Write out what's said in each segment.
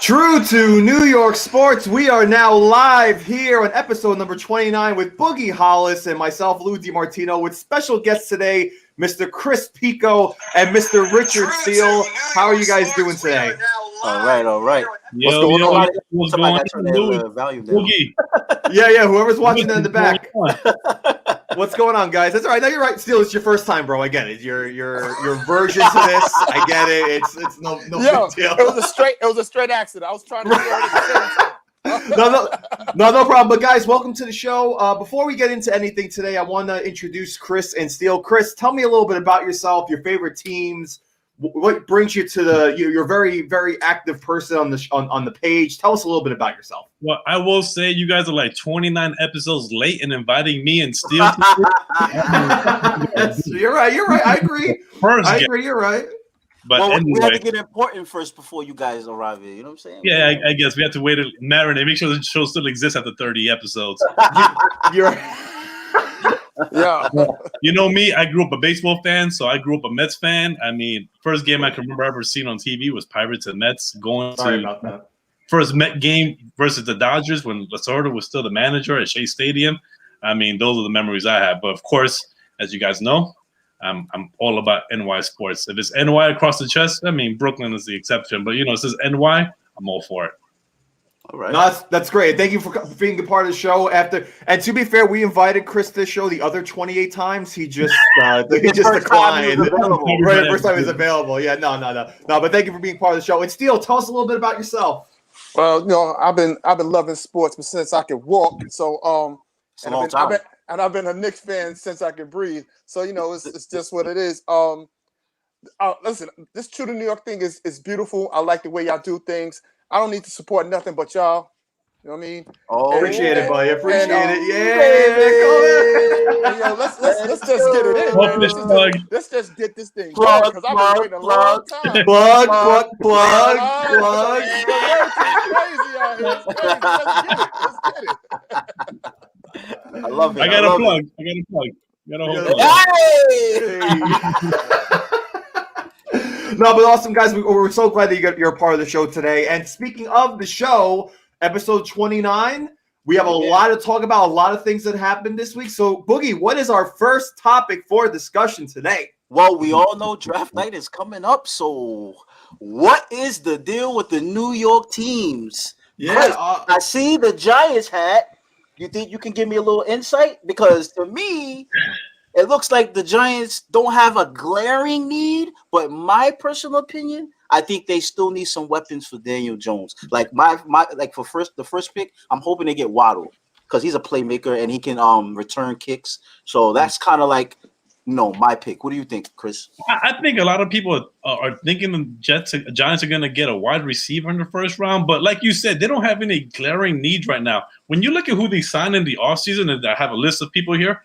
True to New York sports, we are now live here on episode number 29 with Boogie Hollis and myself, Lou DiMartino, with special guests today, Mr. Chris Pico and Mr. Richard Steele. How are you guys doing today? All right. What's going on? What's going on? Boogie. Yeah, whoever's watching in the back. What's going on, guys? That's all right. No, you're right. Steele, it's your first time, bro. I get it. Your version to this. I get it. It's no big deal. It was a straight accident. I was trying to figure out at the same time. No problem. But guys, welcome to the show. Before we get into anything today, I want to introduce Chris and Steele. Chris, tell me a little bit about yourself, your favorite teams. What brings you to you're very, very active person on the page. Tell us a little bit about yourself. Well, I will say you guys are like 29 episodes late in inviting me and Steele. You're right. I agree. You're right. But well, anyway, we had to get important first before you guys arrive here. You know what I'm saying? Yeah, I guess we have to wait to marinate, make sure the show still exists after 30 episodes. Yeah. You know me, I grew up a baseball fan, so I grew up a Mets fan. I mean, first game I can remember ever seeing on TV was Pirates and Mets Sorry about that. First Met game versus the Dodgers when Lasorda was still the manager at Shea Stadium. I mean, those are the memories I have. But of course, as you guys know, I'm all about NY sports. If it's NY across the chest, I mean, Brooklyn is the exception. But, it says NY, I'm all for it. All right. No, that's great. Thank you for being a part of the show. And to be fair, we invited Chris to the show the other 28 times. He just declined. Right, first time he was available. Yeah, no. But thank you for being part of the show. And Steele, tell us a little bit about yourself. Well, I've been loving sports since I could walk. So I've been a Knicks fan since I could breathe. So it's just what it is. Listen, this True to New York thing is beautiful. I like the way y'all do things. I don't need to support nothing but y'all. You know what I mean? Oh, appreciate it, buddy. Appreciate it. Yeah. Let's just get it in. Let's just get this thing going because I've been waiting a long time. Plug. Crazy out here. It's crazy. Let's get it. I love it. I got a plug. No, but awesome, guys. We're so glad that you're a part of the show today. And speaking of the show, episode 29, we have a lot to talk about, a lot of things that happened this week. So, Boogie, what is our first topic for discussion today? Well, we all know draft night is coming up. So, what is the deal with the New York teams? Yeah, Chris, I see the Giants hat. You think you can give me a little insight? Because to me, it looks like the Giants don't have a glaring need, but my personal opinion, I think they still need some weapons for Daniel Jones. Like the first pick, I'm hoping they get Waddle because he's a playmaker and he can return kicks. So that's kind of like my pick. What do you think, Chris? I think a lot of people are thinking the Giants are going to get a wide receiver in the first round, but like you said, they don't have any glaring needs right now. When you look at who they signed in the offseason, and I have a list of people here,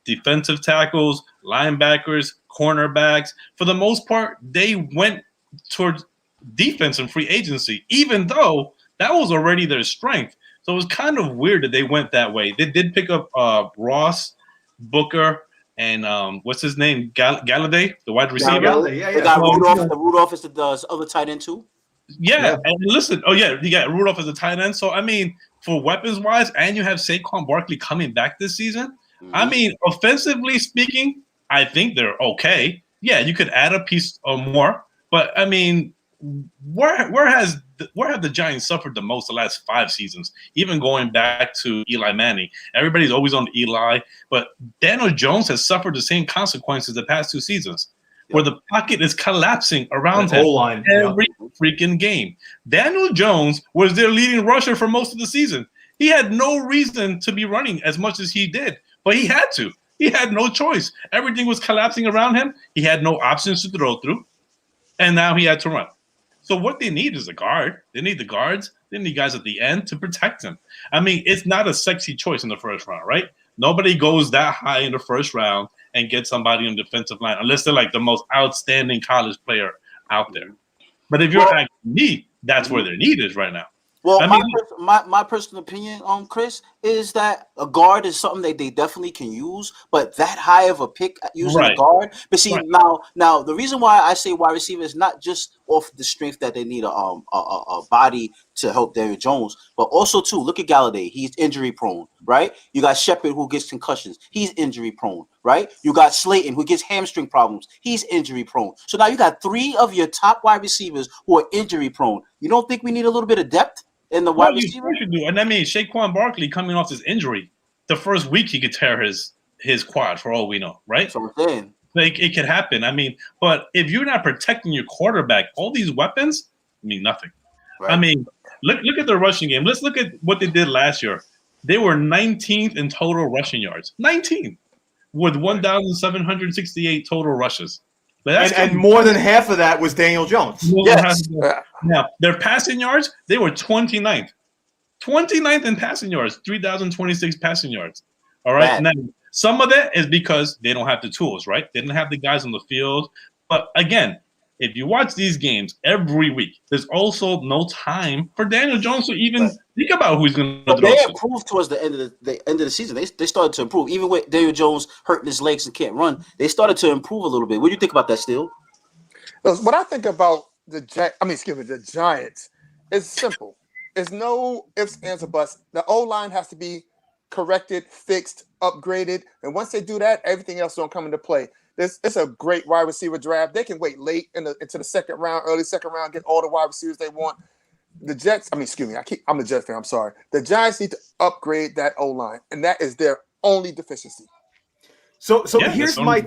defensive tackles, linebackers, cornerbacks. For the most part, they went towards defense and free agency, even though that was already their strength. So it was kind of weird that they went that way. They did pick up Ross, Booker, and what's his name? Galladay, the wide receiver. Yeah. They got Rudolph is the other tight end too. Yeah, and listen, he got Rudolph as a tight end. So, I mean, for weapons-wise, and you have Saquon Barkley coming back this season, I mean, offensively speaking, I think they're okay. Yeah, you could add a piece or more, but I mean, where have the Giants suffered the most the last 5 seasons? Even going back to Eli Manning, everybody's always on Eli, but Daniel Jones has suffered the same consequences the past 2 seasons, where the pocket is collapsing around him every freaking game. Daniel Jones was their leading rusher for most of the season. He had no reason to be running as much as he did. But he had to. He had no choice. Everything was collapsing around him. He had no options to throw through. And now he had to run. So what they need is a guard. They need the guards. They need guys at the end to protect him. I mean, it's not a sexy choice in the first round, right? Nobody goes that high in the first round and gets somebody on the defensive line, unless they're like the most outstanding college player out there. But if you're asking me, that's where their need is right now. Well, my personal opinion, Chris, is that a guard is something that they definitely can use, but that high of a pick using a guard. But see, now the reason why I say wide receiver is not just off the strength that they need a body to help Daniel Jones, but also too, look at Galladay. He's injury prone, right? You got Shepard who gets concussions. He's injury prone, right? You got Slayton who gets hamstring problems. He's injury prone. So now you got 3 of your top wide receivers who are injury prone. You don't think we need a little bit of depth in the wide receiver? You do. And I mean, Saquon Barkley coming off his injury, the first week he could tear his quad for all we know, right? So I'm saying. Like, it could happen. I mean, but if you're not protecting your quarterback, all these weapons mean nothing. Right. I mean, look at the rushing game. Let's look at what they did last year. They were 19th in total rushing yards. 19th with 1,768 total rushes. And more than half of that was Daniel Jones. Yes. Now, their passing yards, they were 29th. 29th in passing yards, 3,026 passing yards. All right. Now, some of that is because they don't have the tools, right? They didn't have the guys on the field. But again, if you watch these games every week, there's also no time for Daniel Jones to even think about who he's going to throw. They improved towards the end of the season. They started to improve. Even with Daniel Jones hurting his legs and can't run, they started to improve a little bit. What do you think about that, Steele? What I think about the Giants, it's simple. It's no ifs, ands, or buts. The O-line has to be corrected, fixed, upgraded, and once they do that, everything else don't come into play. It's a great wide receiver draft. They can wait late into the second round, early second round, get all the wide receivers they want. The Jets, I'm a Jets fan. I'm sorry. The Giants need to upgrade that O-line, and that is their only deficiency. So here's I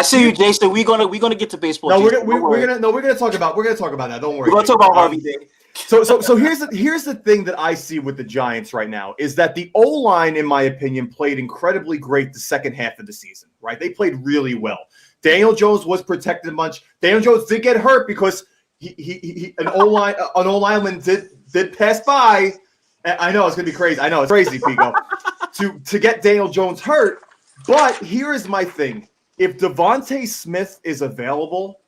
see you, Jason. We're gonna get to baseball. No, we're gonna talk about that. Don't worry. We're gonna talk about Harvey Day. So here's the thing that I see with the Giants right now is that the O-line, in my opinion, played incredibly great the second half of the season. Right, they played really well. Daniel Jones was protected much. Daniel Jones did get hurt because an O-lineman did pass by. I know it's gonna be crazy. I know it's crazy, Pico, to get Daniel Jones hurt. But here is my thing: if Devontae Smith is available,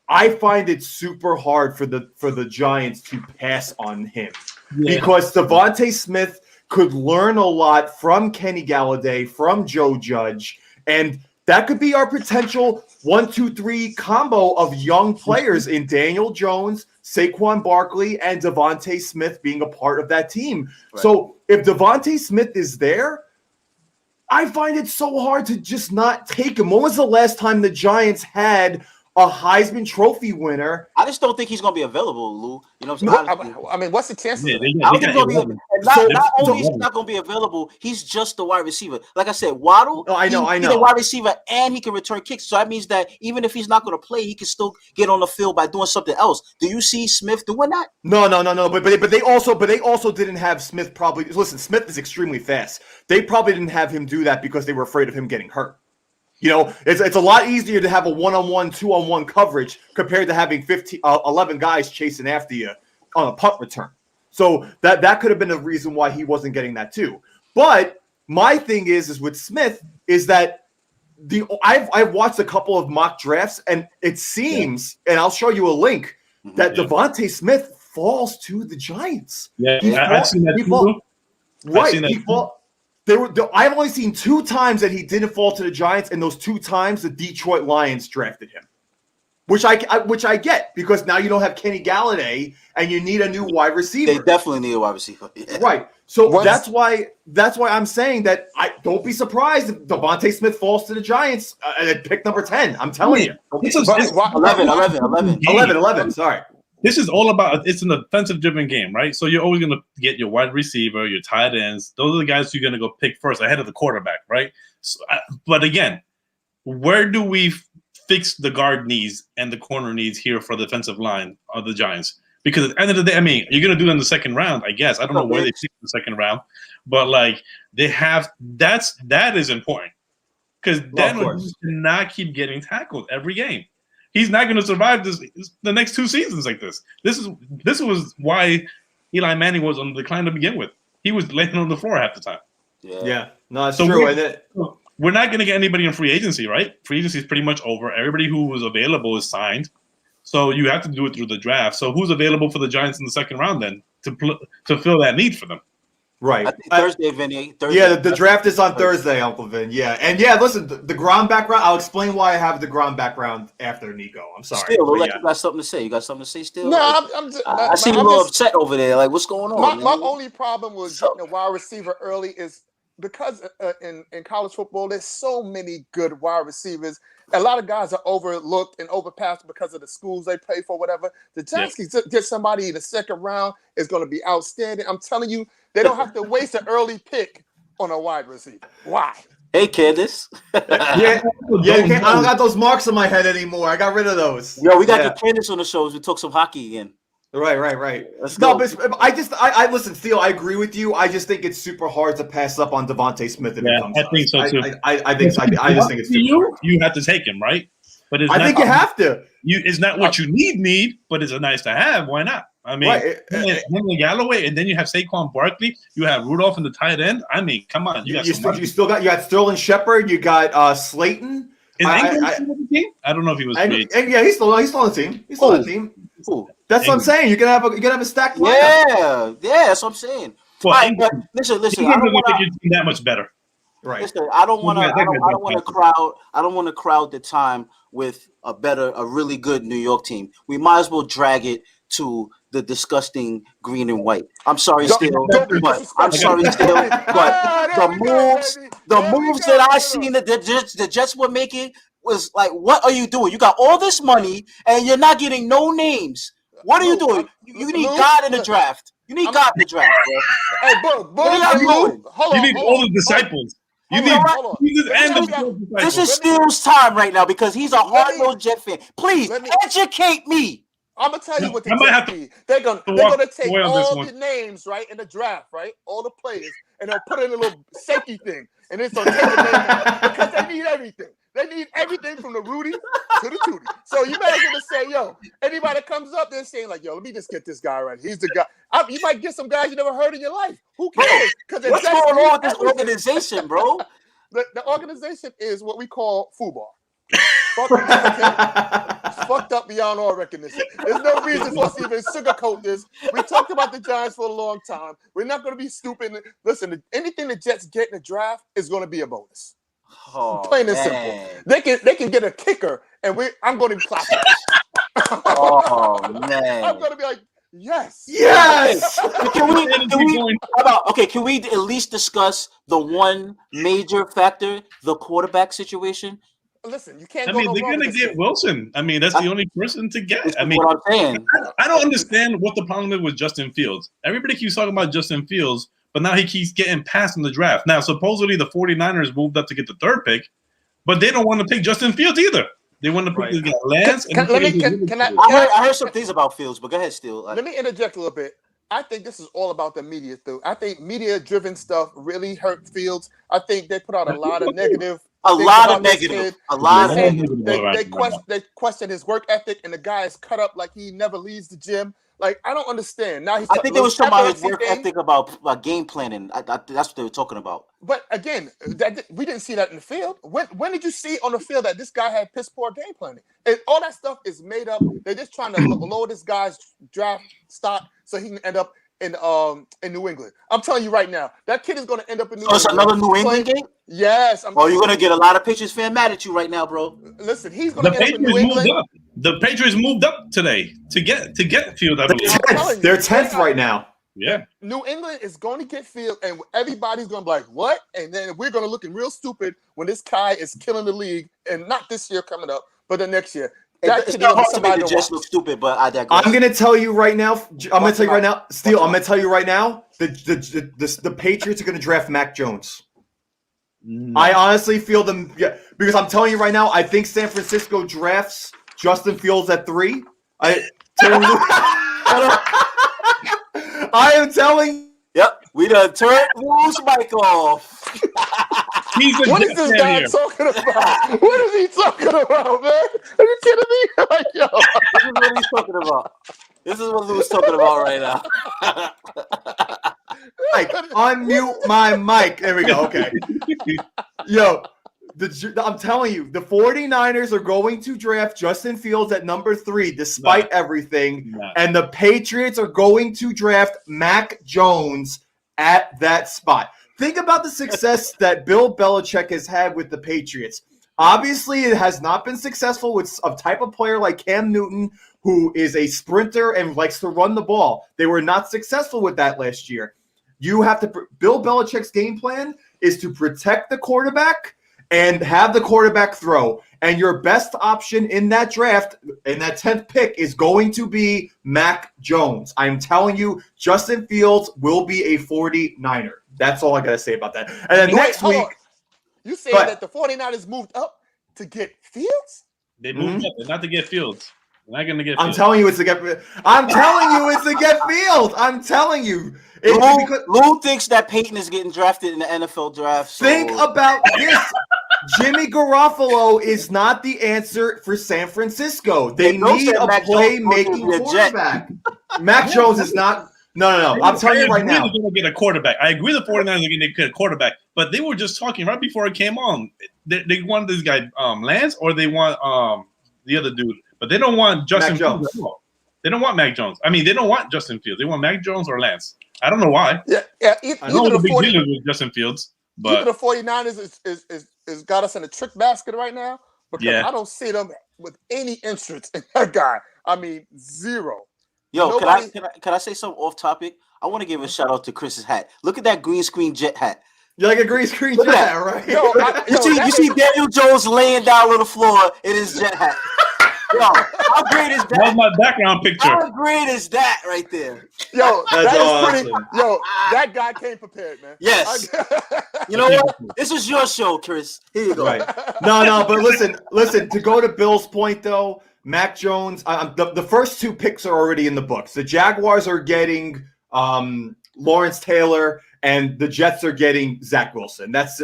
I find it super hard for the Giants to pass on him because Devontae Smith could learn a lot from Kenny Galladay, from Joe Judge, and that could be our potential 1-2-3 combo of young players in Daniel Jones, Saquon Barkley, and Devontae Smith being a part of that team. Right. So if Devontae Smith is there, I find it so hard to just not take him. When was the last time the Giants had a Heisman Trophy winner? I just don't think he's going to be available, Lou. You know what I'm saying? I mean, what's the chances of that? I don't think not only is he not going to be available, he's just the wide receiver. Like I said, Waddle, I know. He's a wide receiver and he can return kicks. So that means that even if he's not going to play, he can still get on the field by doing something else. Do you see Smith doing that? No. But they also didn't have Smith probably. Listen, Smith is extremely fast. They probably didn't have him do that because they were afraid of him getting hurt. You know, it's a lot easier to have a 1-on-1, 2-on-1 coverage compared to having 11 guys chasing after you on a punt return. So that could have been the reason why he wasn't getting that too. But my thing is with Smith is that I've watched a couple of mock drafts and it seems, and I'll show you a link, that Devontae Smith falls to the Giants. Yeah, I've seen that too. Right, I've only seen 2 times that he didn't fall to the Giants, and those 2 times the Detroit Lions drafted him, which I get because now you don't have Kenny Galladay and you need a new wide receiver. They definitely need a wide receiver. Yeah. Right. So that's why I'm saying that I don't be surprised if Devontae Smith falls to the Giants at pick number 10. I'm telling you. 11. Sorry. This is all about, it's an offensive-driven game, right? So you're always going to get your wide receiver, your tight ends. Those are the guys you're going to go pick first ahead of the quarterback, right? So, but again, where do we fix the guard needs and the corner needs here for the defensive line of the Giants? Because at the end of the day, I mean, you're going to do it in the second round, I guess. I don't know where they pick the second round. But, like, they have – that is important. Because Daniel cannot keep getting tackled every game. He's not going to survive the next 2 seasons like this. This was why Eli Manning was on the decline to begin with. He was laying on the floor half the time. Yeah. No, that's true. We're not going to get anybody in free agency, right? Free agency is pretty much over. Everybody who was available is signed. So you have to do it through the draft. So who's available for the Giants in the second round then to fill that need for them? Right. I think Thursday, Vinny. Thursday. Yeah, the draft is on Thursday, Uncle Vin. Yeah. And yeah, listen, the Grom background, I'll explain why I have the Grom background after Nico. I'm sorry. Still, look like you got something to say. You got something to say still? No, I see you a little upset over there. Like, what's going on? My only problem with getting a wide receiver early is because in college football, there's so many good wide receivers. A lot of guys are overlooked and overpassed because of the schools they play for, whatever. The Giants can get somebody in the second round is going to be outstanding. I'm telling you, they don't have to waste an early pick on a wide receiver. Why? Hey, Candace. I don't got those marks on my head anymore. I got rid of those. Yo, we got the Candace on the shows. We talk some hockey again. Right. Let's no, go. but I listen, Steele, I agree with you. I just think it's super hard to pass up on Devontae Smith if it comes I think so too. I think so. I just think it's super hard. You have to take him, right? But I think you have to. It's not what you need, but it's a nice to have. Why not? I mean, Henry Galloway, and then you have Saquon Barkley. You have Rudolph in the tight end. I mean, come on, you got Sterling Shepard. You got Slayton. I don't know if he was. He's still on the team. He's still on the team. Cool. That's what I'm saying. You're gonna have a stacked lineup. Yeah, that's what I'm saying. Well, right, but listen. I don't want to make your team that much better. Right. Listen, I don't want to crowd the time with a really good New York team. We might as well drag it to the disgusting green and white. I'm sorry, Steele, but the moves that I seen that the Jets were making was like, what are you doing? You got all this money and you're not getting no names. What are you doing? You need God in the draft. You need God in the draft, bro. Hey, Boog, you need all the disciples. This is Steele's time right now because he's a hard-nosed Jet fan. Please educate me. I'm gonna tell you what they're gonna take all the names right in the draft, right? All the players, and they'll put in a little safety thing, and then so take the name out because they need everything. They need everything from the Rudy to the Tootie. So you might as well say, yo, anybody that comes up, they're saying like, yo, let me just get this guy right. He's the guy. You might get some guys you never heard in your life. Who cares? What's going on with this organization, bro? The organization is what we call football. Fucked up beyond all recognition. There's no reason for us to even sugarcoat this. We talked about the Giants for a long time. We're not going to be stupid. Listen, anything the Jets get in the draft is going to be a bonus. Plain and simple. They can get a kicker, and I'm going to be clapping. Oh man! I'm going to be like, yes. Can we at least discuss the one major factor, the quarterback situation? Listen, you can't. They're going to get Wilson. I mean, that's the only person to get. I mean, what I'm saying. I don't understand what the problem is with Justin Fields. Everybody keeps talking about Justin Fields, but now he keeps getting passed in the draft. Now, supposedly the 49ers moved up to get the third pick, but they don't want to pick Justin Fields either. They want to pick Lance. I heard some things about Fields, but go ahead, Steele. Let me interject a little bit. I think this is all about the media, though. I think media-driven stuff really hurt Fields. I think they put out a lot of negative. They question his work ethic, and the guy is cut up like he never leaves the gym. Like, I don't understand. Now I think they were talking about his work ethic about game planning. That's what they were talking about. But again, we didn't see that in the field. When did you see on the field that this guy had piss poor game planning? And all that stuff is made up. They're just trying to lower this guy's draft stock so he can end up in New England. I'm telling you right now, that kid is going to end up in New England. So it's another New England game? Yes. You're going to get a lot of Patriots fan mad at you right now, bro. Listen, he's going to end up in New England. The Patriots moved up today to get Field. I believe they're 10th right now. Yeah. New England is going to get Field, and everybody's going to be like, what? And then we're going to look real stupid when this guy is killing the league, and not this year coming up, but the next year. It's not hard to make the Jets look stupid, but I digress. I'm going to tell you right now, Steel, I'm going to tell you right now, the Patriots are going to draft Mac Jones. No. I honestly feel them, because I'm telling you right now, I think San Francisco drafts Justin Fields at 3. I am telling. Yep, we done turned Wolves mic off. What is this guy talking about? What is he talking about, man? Are you kidding me? Like, yo. This is what he's talking about. This is what Lou's talking about right now. Mike, unmute my mic. There we go. Okay. Yo, I'm telling you, the 49ers are going to draft Justin Fields at number 3 despite everything. And the Patriots are going to draft Mac Jones at that spot. Think about the success that Bill Belichick has had with the Patriots. Obviously, it has not been successful with a type of player like Cam Newton, who is a sprinter and likes to run the ball. They were not successful with that last year. You have to – Bill Belichick's game plan is to protect the quarterback and have the quarterback throw. And your best option in that draft, in that 10th pick, is going to be Mac Jones. I'm telling you, Justin Fields will be a 49er. That's all I got to say about that. And then next week – you saying that the 49ers moved up to get Fields? They moved up, not to get Fields. They're not going to get Fields. I'm telling you it's to get Fields. I'm telling you. Lou thinks that Peyton is getting drafted in the NFL draft. So. Think about this. Jimmy Garoppolo is not the answer for San Francisco. They need a playmaking quarterback. Mac Jones is not. No. I'm telling you right now. They're going to get a quarterback. I agree the 49ers are going to get a quarterback, but they were just talking right before it came on. They want this guy, Lance, or they want the other dude, but they don't want Justin Fields at all. They don't want Mac Jones. I mean, they don't want Justin Fields. They want Mac Jones or Lance. I don't know why. Yeah. I know the big deal with Justin Fields, but even the 49ers is got us in a trick basket right now because I don't see them with any interest in that guy. I mean, zero. Yo, can I say something off topic? I want to give a shout out to Chris's hat. Look at that green screen jet hat. You like a green screen jet hat, right? You see Daniel Jones laying down on the floor in his jet hat. Yo, how great is that? That's my background picture. How great is that right there? Yo, that's awesome. Pretty. Yo, that guy came prepared, man. Yes. You know what? This is your show, Chris. Here you go. Right. No, but listen. To go to Bill's point, though, Mac Jones. The first two picks are already in the books. The Jaguars are getting Lawrence Taylor, and the Jets are getting Zach Wilson. That's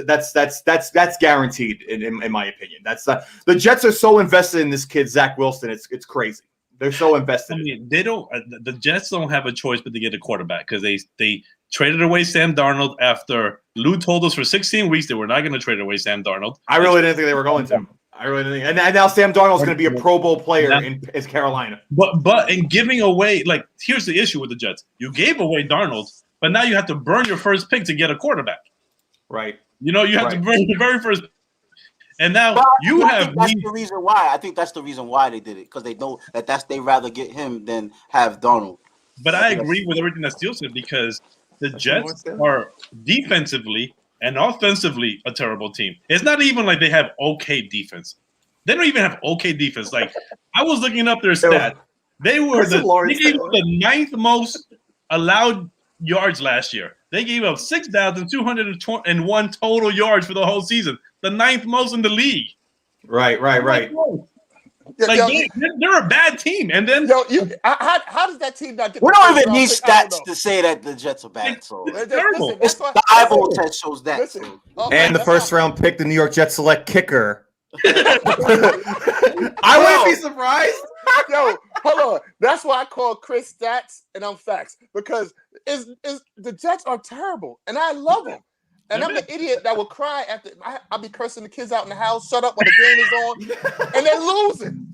guaranteed in my opinion. That's the Jets are so invested in this kid Zach Wilson. It's crazy. They're so invested. I mean, they don't. The Jets don't have a choice but to get a quarterback because they traded away Sam Darnold after Lou told us for 16 weeks they were not going to trade away Sam Darnold. I really didn't think they were going to. I really didn't think. And now Sam Darnold's going to be a Pro Bowl player in Carolina. But in giving away, like, here's the issue with the Jets. You gave away Darnold, but now you have to burn your first pick to get a quarterback. Right. You know, you have to burn your very first. And now that's the reason why. I think that's the reason why they did it, because they know that they rather get him than have Darnold. But I agree with everything that Steele said because the Jets are defensively and offensively a terrible team. It's not even like they have okay defense. They don't even have okay defense. Like, I was looking up their stats. They gave up the 9th most allowed yards last year. They gave up 6,201 total yards for the whole season. The 9th most in the league. Right. Like, they're a bad team. And then how does that team not get? We don't even need stats to say that the Jets are bad. So terrible. The eyeball test shows that. Listen, and the first round pick, the New York Jets select kicker. I wouldn't be surprised. Yo, hold on. That's why I call Chris stats and I'm facts, because the Jets are terrible and I love them. And I'm the idiot that will cry after I'll be cursing the kids out in the house, shut up when the game is on, and they're losing.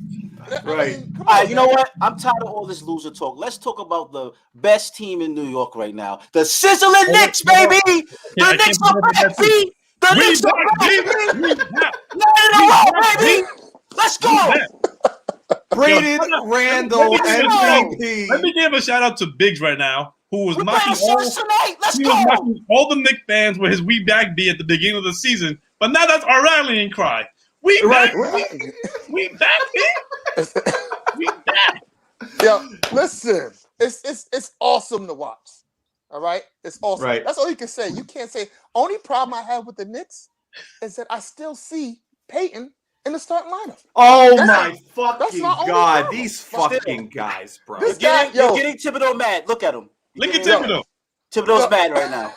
Right. I mean, all right, you know what? I'm tired of all this loser talk. Let's talk about the best team in New York right now. The sizzling Knicks, baby! The Knicks are back, baby! The Knicks are back, baby! Let's go! Braden Randall, MVP. Let me give a shout out to Biggs right now, who was mocking all the Knicks fans with his "We Back" B at the beginning of the season. But now that's our rallying cry. We back, we back, we back. Yo, listen, it's awesome to watch. All right, it's awesome. Right. That's all you can say. You can't say. Only problem I have with the Knicks is that I still see Peyton in the starting lineup. Oh my fucking god, these fucking guys, bro. You're getting Thibodeau mad. Look at him. Look at Thibodeau. Thibodeau's mad right now.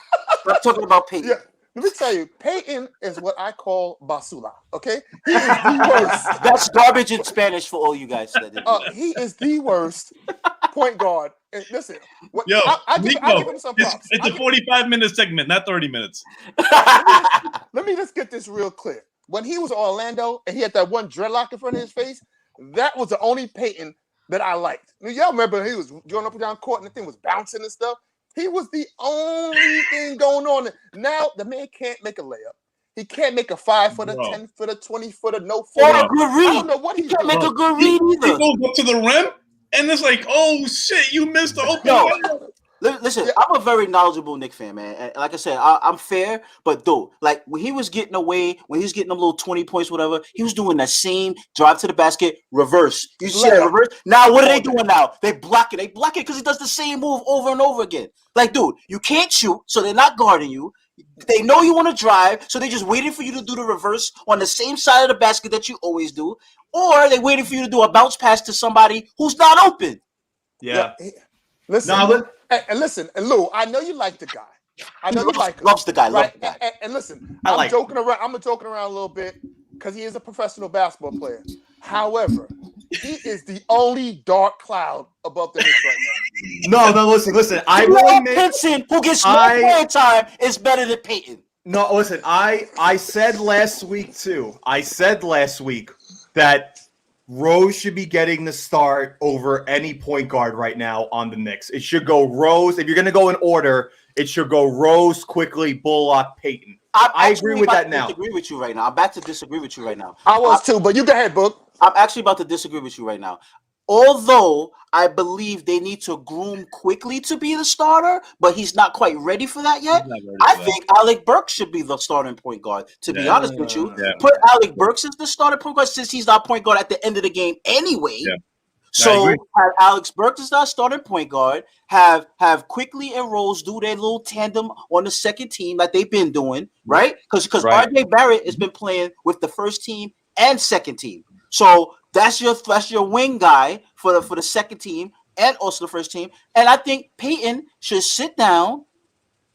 I'm talking about Peyton. Yeah. Let me tell you, Peyton is what I call basura. Okay, he is the worst. That's garbage in Spanish for all you guys. He is the worst point guard. And listen, I give him some props. It's a 45-minute segment, not 30 minutes. Let me just get this real clear. When he was Orlando and he had that one dreadlock in front of his face, that was the only Peyton that I liked. Y'all remember he was going up and down court and the thing was bouncing and stuff. He was the only thing going on. Now the man can't make a layup. He can't make a 5-footer, 10-footer, 20-footer, no Or footer. a good read. I don't know what he can't make a good read either. He goes up to the rim, and it's like, oh shit, you missed the open. Listen, I'm a very knowledgeable Knicks fan, man. And like I said, I'm fair, but dude, like when he was getting away, when he was getting them little 20 points, whatever, he was doing that same drive to the basket, reverse. You see that reverse? Now, what are they doing now? They block it. They block it because he does the same move over and over again. Like, dude, you can't shoot, so they're not guarding you. They know you want to drive, so they're just waiting for you to do the reverse on the same side of the basket that you always do, or they're waiting for you to do a bounce pass to somebody who's not open. Yeah. Listen, and listen, and Lou, I know you like the guy. I know you like him. Loves the guy. Right? Loves the guy. And listen, I'm joking around a little bit because he is a professional basketball player. However, he is the only dark cloud above the Knicks right now. No, listen. I will will admit, Pinson, who gets more playing time, is better than Payton. No, listen. I said last week too. I said last week that Rose should be getting the start over any point guard right now on the Knicks. It should go Rose. If you're going to go in order, it should go Rose, quickly, Bullock, Payton. I agree with that now. Disagree with you right now. I'm about to disagree with you right now. I was too, but you go ahead, Book. I'm actually about to disagree with you right now. Although I believe they need to groom quickly to be the starter, but he's not quite ready for that yet. I think Alec Burks should be the starting point guard, to be honest with you. Yeah. Put Alec Burks as the starting point guard since he's not point guard at the end of the game anyway. Yeah. So have Alex Burks as our starting point guard, have Quickly and Rose do their little tandem on the second team like they've been doing, right? Because RJ Barrett has been playing with the first team and second team. So that's your wing guy for the second team and also the first team. And I think Payton should sit down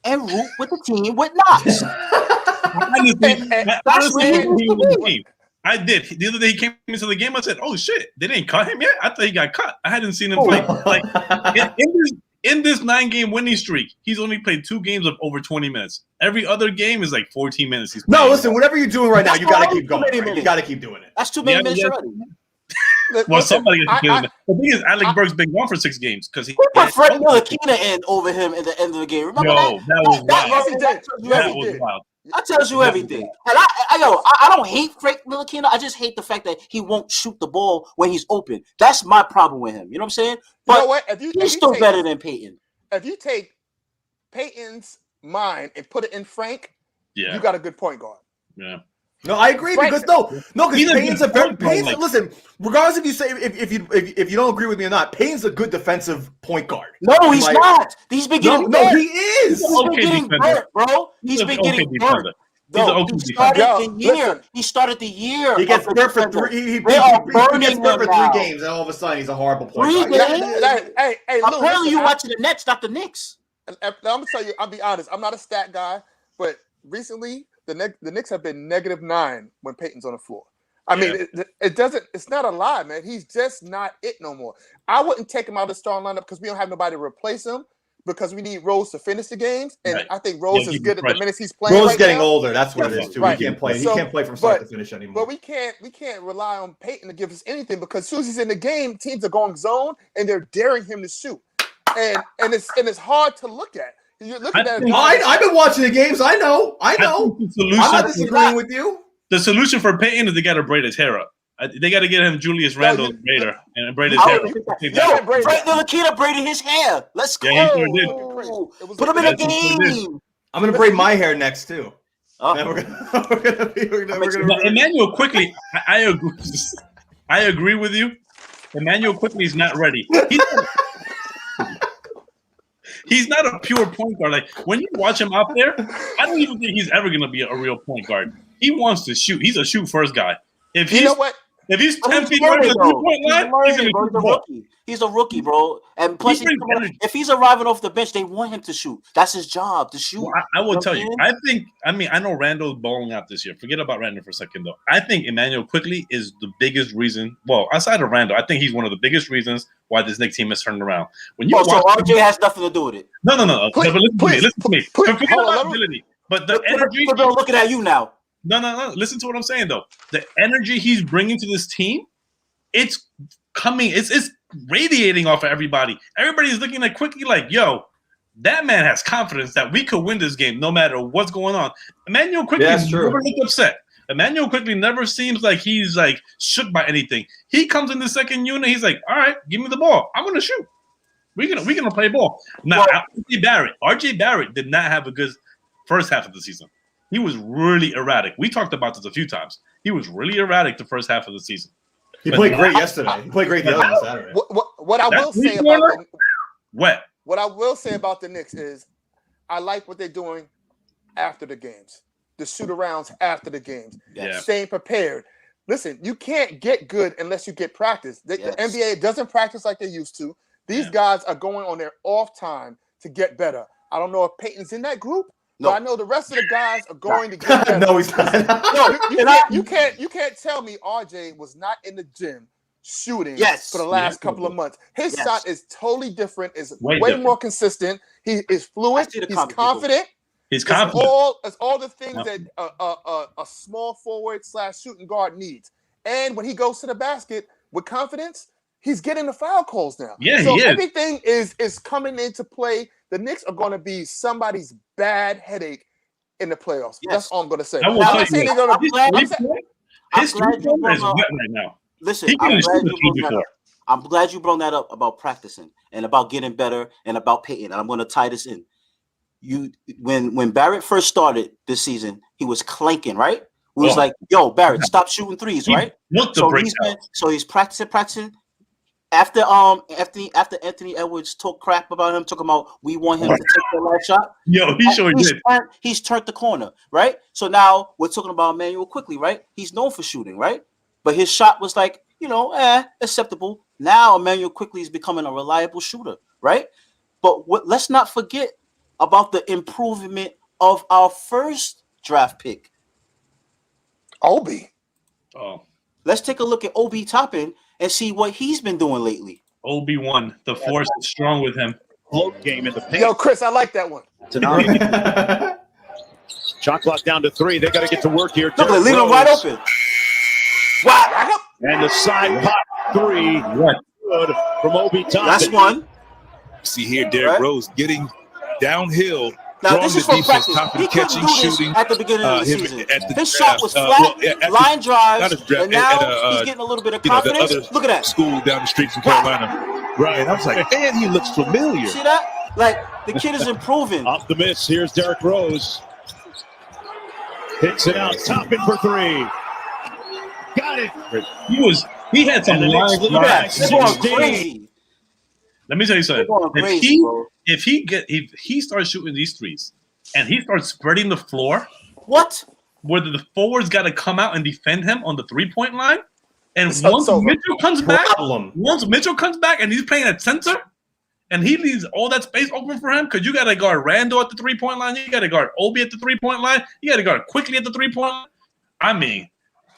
and root with the team with Knox. That's what he needs to do. I did. The other day he came into the game. I said, "Oh shit, they didn't cut him yet." I thought he got cut. I hadn't seen him play. Like in this 9-game winning streak, he's only played 2 games of over 20 minutes. Every other game is like 14 minutes. No, listen. Whatever you're doing right now, you got to keep going. Right? You got to keep doing it. That's too many minutes already. Well, somebody has to kill him. The thing is, Alec Burks been gone for 6 games because he put Fred Ntilikina in over him at the end of the game. Remember that? That was wild. That tells you everything. And I don't hate Frank Ntilikina. I just hate the fact that he won't shoot the ball when he's open. That's my problem with him. You know what I'm saying? But you know what? He's still better than Payton. If you take Payton's mind and put it in Frank, you got a good point guard. Yeah. No, I agree because Payton's a very listen. Regardless if you say if you don't agree with me or not, Payton's a good defensive point guard. No, he's not. He's been getting no, he is. He's been getting burnt, bro. He's been getting burnt. He started the year. He gets burnt for 3. He gets burnt for 3 games, and all of a sudden he's a horrible point guard. Hey, apparently you watching the Nets, not the Knicks. I'm gonna tell you. I'll be honest. I'm not a stat guy, but recently the Knicks have been -9 when Payton's on the floor. I mean, it doesn't. It's not a lie, man. He's just not it no more. I wouldn't take him out of the starting lineup because we don't have nobody to replace him. Because we need Rose to finish the games, and I think Rose is good at the minutes he's playing. Rose is getting older. That's what it is too. He can't play. He can't play from start to finish anymore. But we can't rely on Payton to give us anything because as soon as he's in the game, teams are going zone and they're daring him to shoot, and it's hard to look at. You're looking at. I've been watching the games. I know. I'm not disagreeing with you. The solution for Payton is they got to braid his hair up. They got to get him Julius Randle braider and braid his hair. Frank Ntilikina braided his hair. Let's go. Yeah, he sure did. Put him in a game. I'm gonna braid my hair next too. Emmanuel Quickly, I agree. I agree with you. Emmanuel Quickly is not ready. He's not a pure point guard. Like when you watch him out there, I don't even think he's ever gonna be a real point guard. He wants to shoot. He's a shoot first guy. If you know what. If he's 10 feet from the 3-point line, he's going to shoot the ball. He's a rookie, bro. And plus, if he's arriving off the bench, they want him to shoot. That's his job, to shoot. Well, I will tell you. I know Randall's balling out this year. Forget about Randall for a second, though. I think Emmanuel Quickly is the biggest reason. Well, outside of Randall, I think he's one of the biggest reasons why this Knicks team is turning around. When you so RJ has nothing to do with it. No. Listen to me. Forget about ability. But the energy. People looking at you now. No. Listen to what I'm saying, though. The energy he's bringing to this team, it's coming. It's radiating off of everybody. Everybody's looking at Quickly like, yo, that man has confidence that we could win this game no matter what's going on. Emmanuel quickly never looks upset. Emmanuel quickly never seems like he's like shook by anything. He comes in the second unit. He's like, all right, give me the ball. I'm gonna shoot. We're gonna play ball. Now, RJ Barrett did not have a good first half of the season. He was really erratic. We talked about this a few times. He was really erratic the first half of the season. He played great yesterday. He played great the other Saturday. What I will say about what I will say about the Knicks is I like what they're doing after the games. The shoot-arounds after the games. Yeah. Staying prepared. Listen, you can't get good unless you get practice. The NBA doesn't practice like they used to. These guys are going on their off time to get better. I don't know if Peyton's in that group, but I know the rest of the guys are going to get better. No, he's not. You can't tell me RJ was not in the gym shooting for the last couple of months. His shot is totally different. Is way more consistent. He is fluent. He's confident. He's confident. It's all the things that a small forward / shooting guard needs. And when he goes to the basket with confidence, he's getting the foul calls now. Yeah, so he is. everything is coming into play. The Knicks are going to be somebody's bad headache in the playoffs. Yes. That's all I'm going to say. I'm glad you brought that up about practicing and about getting better and about Peyton. And I'm going to tie this in. When Barrett first started this season, he was clanking, right? We was like, yo, Barrett, stop shooting threes, right? So he's practicing. After Anthony Edwards talked crap about him, talking about we want him to take the last shot. Yo, he sure did. He's turned the corner, right? So now we're talking about Emmanuel quickly, right? He's known for shooting, right? But his shot was like, acceptable. Now Emmanuel quickly is becoming a reliable shooter, right? But let's not forget about the improvement of our first draft pick, Obi. Oh, let's take a look at Obi Toppin and see what he's been doing lately. Obi-Wan, the force is strong with him. Float game in the paint. Yo, Chris, I like that one. Shot clock down to 3. They got to get to work here. Look, they leave him wide open. Wow. And the side pop 3. Good from Obi Toppin. That's one. See here, Derrick Rose getting downhill. Now, this is for practice. He couldn't do this at the beginning of the season. His shot was flat, line drives, and now he's getting a little bit of confidence. Look at that. School down the street from Carolina. Right. I was like, man, he looks familiar. See that? Like, the kid is improving. Off the miss. Here's Derrick Rose. Hits it out. Toppin for 3. Got it. He had some line drives. This one's crazy. Let me tell you something. If he starts shooting these threes and he starts spreading the floor, where the forwards got to come out and defend him on the 3-point line, and once Mitchell comes back and he's playing at center, and he leaves all that space open for him, because you got to guard Randall at the 3-point line, you got to guard Obi at the 3-point line, you got to guard quickly at the 3-point line. I mean,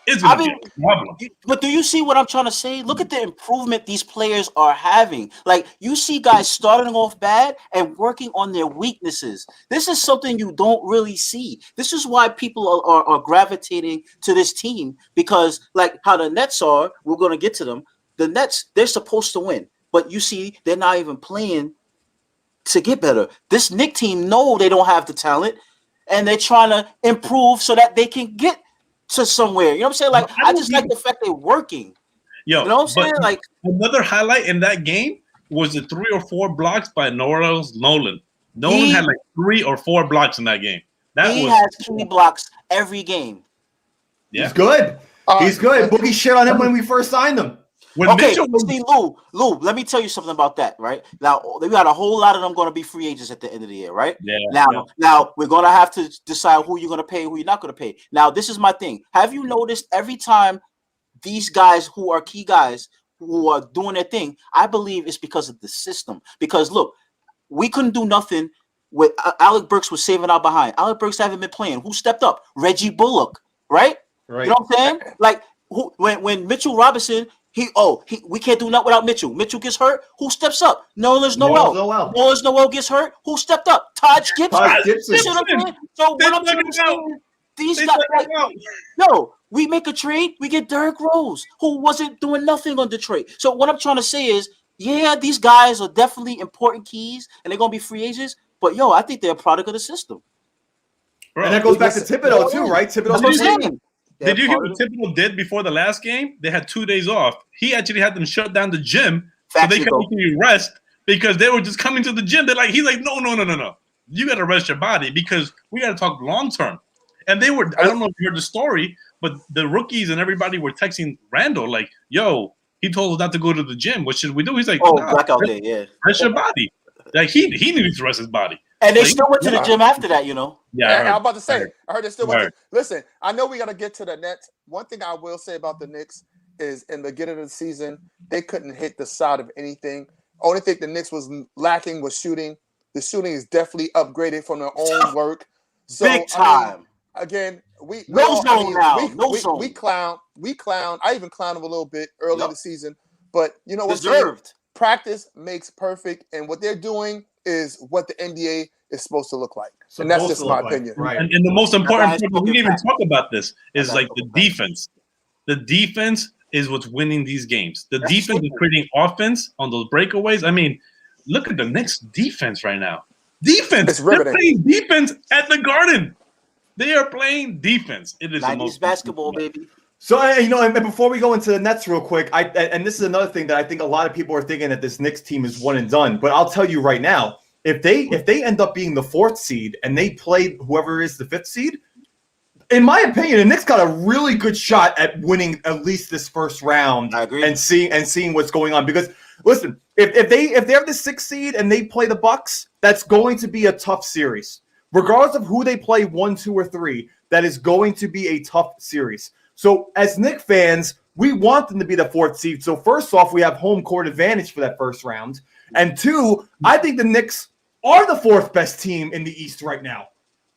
it's going to be a problem. But do you see what I'm trying to say? Look at the improvement these players are having. Like, you see guys starting off bad and working on their weaknesses. This is something you don't really see. This is why people are gravitating to this team, because like how the Nets are, we're going to get to them. The Nets, they're supposed to win. But you see, they're not even playing to get better. This Knicks team know they don't have the talent, and they're trying to improve so that they can get to somewhere. You know what I'm saying? Like, I just like the fact they're working. Yo, you know what I'm saying? Like, another highlight in that game was the 3 or 4 blocks by Nolan. Nolan had like 3 or 4 blocks in that game. He has 3 blocks every game. Yeah. He's good. He's good. Boogie shit on him when we first signed him. See, Lou, let me tell you something about that, right? Now, we got a whole lot of them going to be free agents at the end of the year, right? Yeah. Now we're going to have to decide who you're going to pay, who you're not going to pay. Now, this is my thing. Have you noticed every time these guys who are key guys who are doing their thing, I believe it's because of the system. Because, look, we couldn't do nothing with Alec Burks was saving out behind. Alec Burks haven't been playing. Who stepped up? Reggie Bullock, right? You know what I'm saying? Like, when Mitchell Robinson – we can't do nothing without Mitchell. Mitchell gets hurt. Who steps up? Nolan Noel gets hurt. Who stepped up? Taj Gibson. So what I'm trying to say is, these guys, we make a trade. We get Derrick Rose, who wasn't doing nothing on Detroit. So what I'm trying to say is, yeah, these guys are definitely important keys, and they're gonna be free agents. But yo, I think they're a product of the system. Bro, and that goes back to Thibodeau too, right? Thibodeau's That's what I'm saying. Did you hear what Thibodeau did before the last game? They had 2 days off. He actually had them shut down the gym so they could actually rest because they were just coming to the gym. He's like, no. You got to rest your body because we got to talk long term. And they were, I don't know if you heard the story, but the rookies and everybody were texting Randall like, yo, he told us not to go to the gym. What should we do? He's like, blackout day, yeah. Rest your body. Like he needed to rest his body. And they still went to the gym after that, you know. Yeah, I'm about to say. I heard they still went. Listen, I know we got to get to the Nets. One thing I will say about the Knicks is in the beginning of the season, they couldn't hit the side of anything. Only thing the Knicks was lacking was shooting. The shooting is definitely upgraded from their own work. So, big time. Again, we clown. I even clowned them a little bit early in the season, but you know what? Deserved. Practice makes perfect, and what they're doing is what the NBA is supposed to look like. And that's just my opinion. Right. And the most important thing, we didn't even talk about this, is like the defense. The defense is what's winning these games. The defense is creating offense on those breakaways. I mean, look at the Knicks defense right now. Defense. They're playing defense at the Garden. They are playing defense. It is 90s basketball, baby. So, and before we go into the Nets real quick, and this is another thing that I think a lot of people are thinking that this Knicks team is one and done. But I'll tell you right now, if they end up being the 4th seed and they play whoever is the 5th seed, in my opinion, the Knicks got a really good shot at winning at least this first round. I agree. And seeing what's going on. Because listen, if they have the 6th seed and they play the Bucks, that's going to be a tough series. Regardless of who they play 1, 2, or 3, that is going to be a tough series. So as Knicks fans, we want them to be the 4th seed. So first off, we have home court advantage for that first round. And 2, I think the Knicks are the 4th best team in the East right now.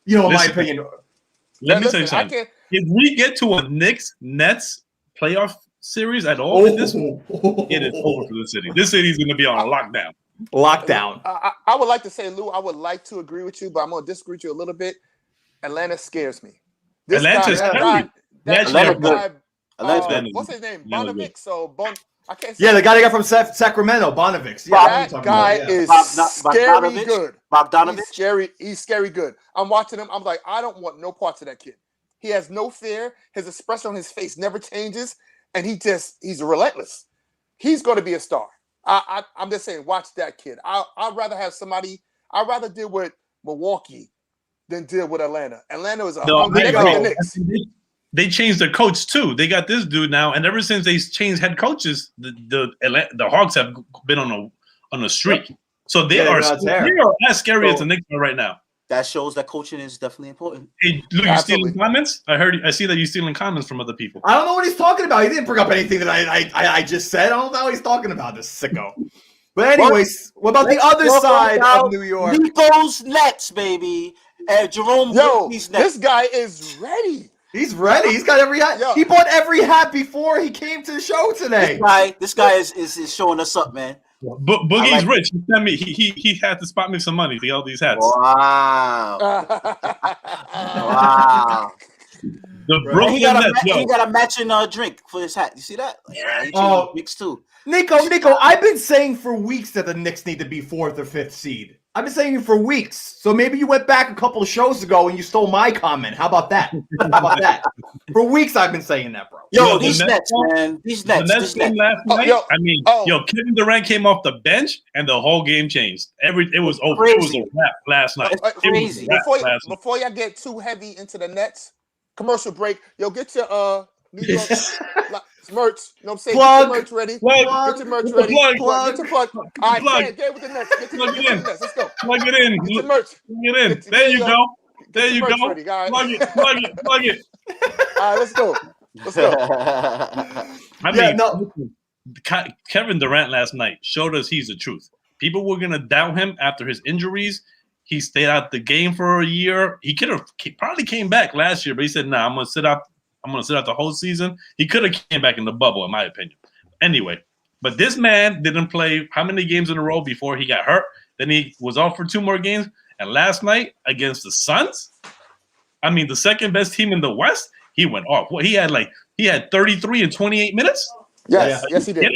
In my opinion. Let me say something. If we get to a Knicks-Nets playoff series at all in this one, it is over for the city. This city is going to be on lockdown. Lockdown. I would like to say, Lou, I would like to agree with you, but I'm going to disagree with you a little bit. Atlanta scares me. Atlanta's scary. What's his name? Bonovic. I can't say. Yeah, the guy they got from Sacramento, Bonovic. Yeah, that guy is scary good. Bogdanovich? He's scary good. I'm watching him. I'm like, I don't want no parts of that kid. He has no fear. His expression on his face never changes, and he's relentless. He's going to be a star. I'm just saying, watch that kid. I'd rather have somebody. I'd rather deal with Milwaukee than deal with Atlanta. Atlanta is They changed their coach too. They got this dude now, and ever since they changed head coaches, the Hawks have been on a streak. So they are as scary as the Knicks are right now. That shows that coaching is definitely important. Hey, Luke, you stealing comments? I see that you're stealing comments from other people. I don't know what he's talking about. He didn't bring up anything that I just said. I don't know what he's talking about, this sicko. But anyways, what about the other side of New York? Nico's Nets, baby. And Jerome Bookie's Nets. This guy is ready. He's ready. He's got every hat. He bought every hat before he came to the show today. This guy is showing us up, man. Boogie's rich. He sent me. He had to spot me some money for all these hats. Wow. Wow. He got a matching drink for his hat. You see that? Yeah, Knicks too. Nico, I've been saying for weeks that the Knicks need to be 4th or 5th seed. I've been saying it for weeks. So maybe you went back a couple of shows ago and you stole my comment. How about that? For weeks I've been saying that, bro. Yo, these Nets, man. These Nets. The Nets game last night. Kevin Durant came off the bench and the whole game changed. It was over. It was a wrap last night. It's crazy. Before y'all get too heavy into the Nets, commercial break. Yo, get your New York merch. You know what I'm saying? Plug. Get your merch ready. Plug. Get your merch ready. Plug. Get your plug. All right, get with the Nets. Get the Nets. Let's go. Plug it in. Get your merch. Plug it in. There you go. There you go. Ready, Plug it. All right, let's go. Kevin Durant last night showed us he's the truth. People were gonna doubt him after his injuries. He stayed out the game for a year. He could have probably came back last year, but he said, "Nah, I'm gonna sit out the whole season." He could have came back in the bubble, in my opinion. Anyway, but this man didn't play how many games in a row before he got hurt? Then he was off for 2 more games. And last night against the Suns, the second best team in the West, he went off. What he had 33 in 28 minutes. Yes, he did.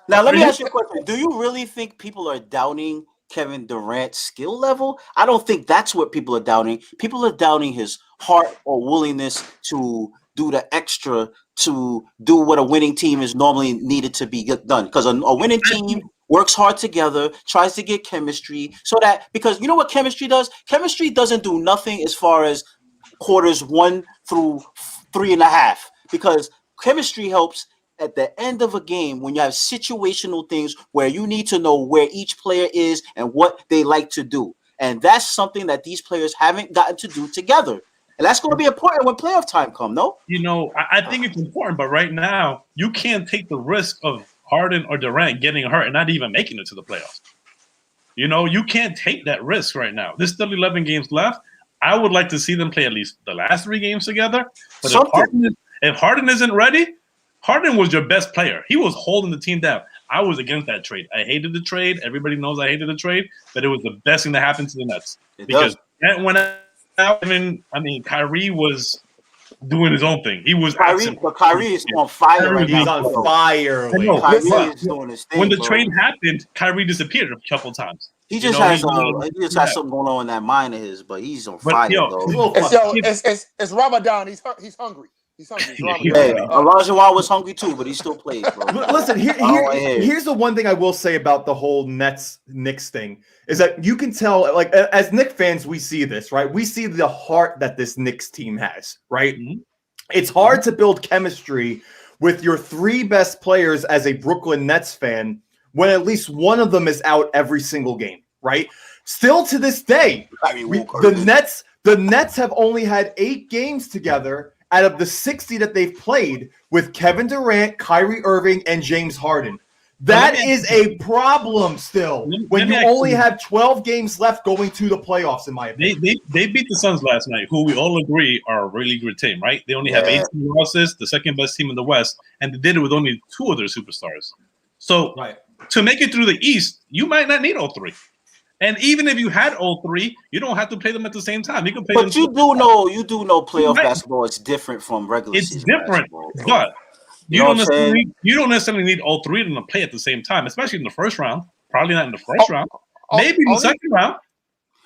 Now let me ask you a question: do you really think people are doubting Kevin Durant's skill level. I don't think that's what people are doubting. People are doubting his heart or willingness to do the extra to do what a winning team is normally needed to be done. Because a winning team works hard together, tries to get chemistry, so that because you know what chemistry does? Chemistry doesn't do nothing as far as quarters 1 through 3.5, because chemistry helps at the end of a game when you have situational things where you need to know where each player is and what they like to do. And that's something that these players haven't gotten to do together. And that's going to be important when playoff time comes, no? You know, I think it's important, but right now, you can't take the risk of Harden or Durant getting hurt and not even making it to the playoffs. You know, you can't take that risk right now. There's still 11 games left. I would like to see them play at least the last 3 games together. But if Harden isn't ready, Harden was your best player. He was holding the team down. I was against that trade. I hated the trade. Everybody knows I hated the trade, but it was the best thing that happened to the Nets. Because that went out. I mean, Kyrie was doing his own thing. He was Kyrie is on fire right now. He's on fire. Kyrie is doing his thing. When the trade happened, Kyrie disappeared a couple times. He just has something going on in that mind of his, but he's on fire. It's Ramadan. He's hungry. He's hungry. Hey, Olajuwon was hungry too, but he still plays, bro. Listen, here's the one thing I will say about the whole Knicks thing is that you can tell, like, as Knicks fans, we see this, right? We see the heart that this Knicks team has, right? Mm-hmm. It's hard to build chemistry with your 3 best players as a Brooklyn Nets fan when at least one of them is out every single game, right? Still to this day, the Nets have only had 8 games together out of the 60 that they've played with Kevin Durant, Kyrie Irving, and James Harden. That is a problem still when you only have 12 games left going to the playoffs, in my opinion. They beat the Suns last night, who we all agree are a really good team, right? They only have 18 losses, the second best team in the West, and they did it with only 2 of their superstars. So to make it through the East, you might not need all 3. And even if you had all 3, you don't have to play them at the same time. You can play them. But you do know playoff basketball is different from regular season. It's different, but you don't necessarily need all 3 of them to play at the same time, especially in the first round. Probably not in the first round. Maybe in the second round.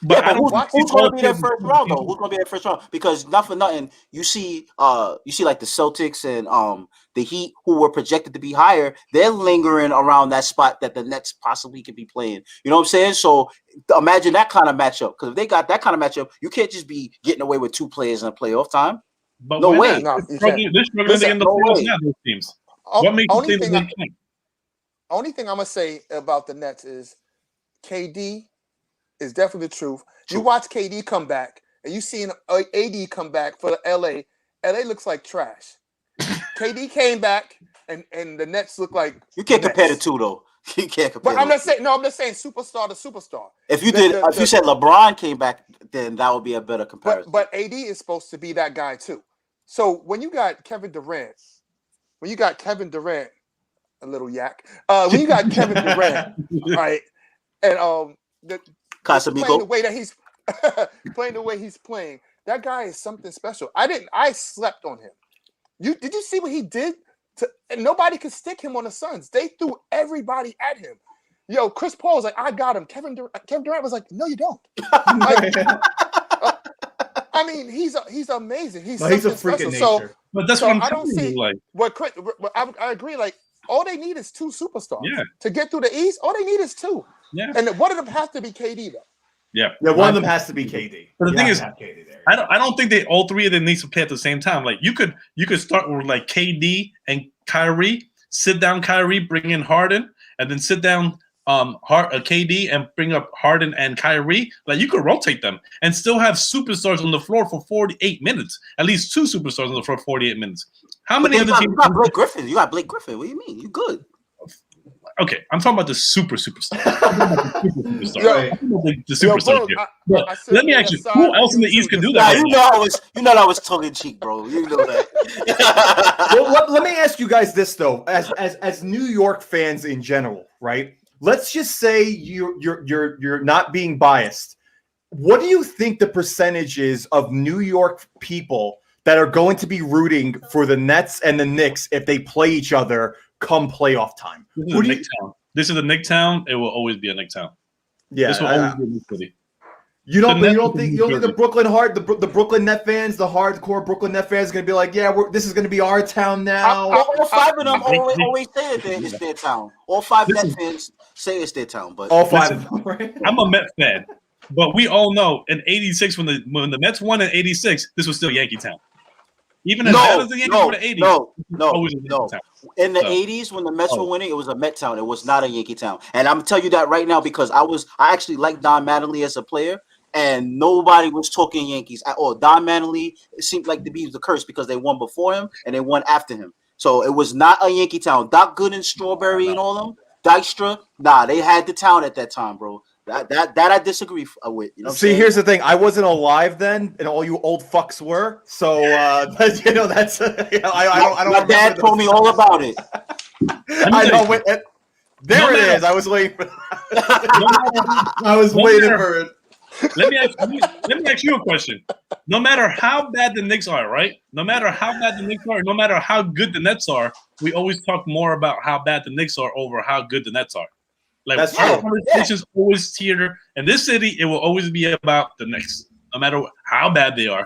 But who's going to be that first round though? Who's going to be that first round? Because not for nothing, you see like the Celtics and the Heat, who were projected to be higher, they're lingering around that spot that the Nets possibly could be playing. You know what I'm saying? So imagine that kind of matchup. Because if they got that kind of matchup, you can't just be getting away with 2 players in a playoff time. But no way. They're struggling to get in the playoffs now, those teams. What makes you think they can't? Only thing I'm gonna say about the Nets is KD is definitely the truth. You watch KD come back, and you seen AD come back for the LA. LA looks like trash. KD came back, and the Nets look like you can't compare the two though. You can't compare. But I'm not saying I'm just saying superstar to superstar. If you you said LeBron came back, then that would be a better comparison. But AD is supposed to be that guy too. So when you got Kevin Durant, a little yak. When you got Kevin Durant, right, and Casamigo, the way that he's playing the way he's playing, that guy is something special. I slept on him. Did you see what he did? And nobody could stick him on the Suns. They threw everybody at him. Yo, Chris Paul was like, I got him. Kevin Durant was like, no, you don't. I mean, he's amazing. He's a freak of nature. So, but that's what I'm telling you. Like, I agree. Like, all they need is 2 superstars. Yeah. To get through the East, all they need is 2. Yeah. And one of them has to be KD though. Yeah. One of them has to be KD. But the thing is, I don't think all 3 of them need to play at the same time. Like you could start with like KD and Kyrie, sit down Kyrie, bring in Harden, and then sit down KD and bring up Harden and Kyrie. Like you could rotate them and still have superstars on the floor for 48 minutes. At least 2 superstars on the floor for 48 minutes. How many other teams? You got Blake Griffin. You got Blake Griffin. What do you mean? You good? Okay, I'm talking about the superstar. The superstar here. Let me ask you, who else in the East can do that? You know I was tongue in cheek, bro. You know that. Well, let me ask you guys this though, as New York fans in general, right? Let's just say you're not being biased. What do you think the percentage is of New York people that are going to be rooting for the Nets and the Knicks if they play each other come playoff time? This is a Knick town. It will always be a Knick town. Yeah, This will always be a new city. You don't The think the Brooklyn the Brooklyn Net fans, the hardcore Brooklyn Net fans, are gonna be like, yeah, this is gonna be our town now. All five of them always say that it's their town. All five Net fans say it's their town, but all five. Listen, right? I'm a Met fan, but we all know in '86 when the Mets won in '86, this was still Yankee Town. Even as bad as the Yankees were in the '80s, no. In the '80s, when the Mets were winning, it was a Met town. It was not a Yankee town. And I'm telling you that right now because I actually liked Don Mattingly as a player, and nobody was talking Yankees at all. Don Mattingly seemed like to be the curse because they won before him and they won after him. So it was not a Yankee town. Doc Gooden, Strawberry, and all them, Dykstra, they had the town at that time, bro. That I disagree with. You know See, here's the thing. I wasn't alive then, and all you old fucks were. So that's I don't. My dad told me all about it. I know. There it is. I was waiting for. I was waiting for it. Let me ask you a question. No matter how bad the Knicks are, right? No matter how bad the Knicks are, no matter how good the Nets are, we always talk more about how bad the Knicks are over how good the Nets are. Like that's our conversations always theater. In this city, it will always be about the Knicks, no matter how bad they are.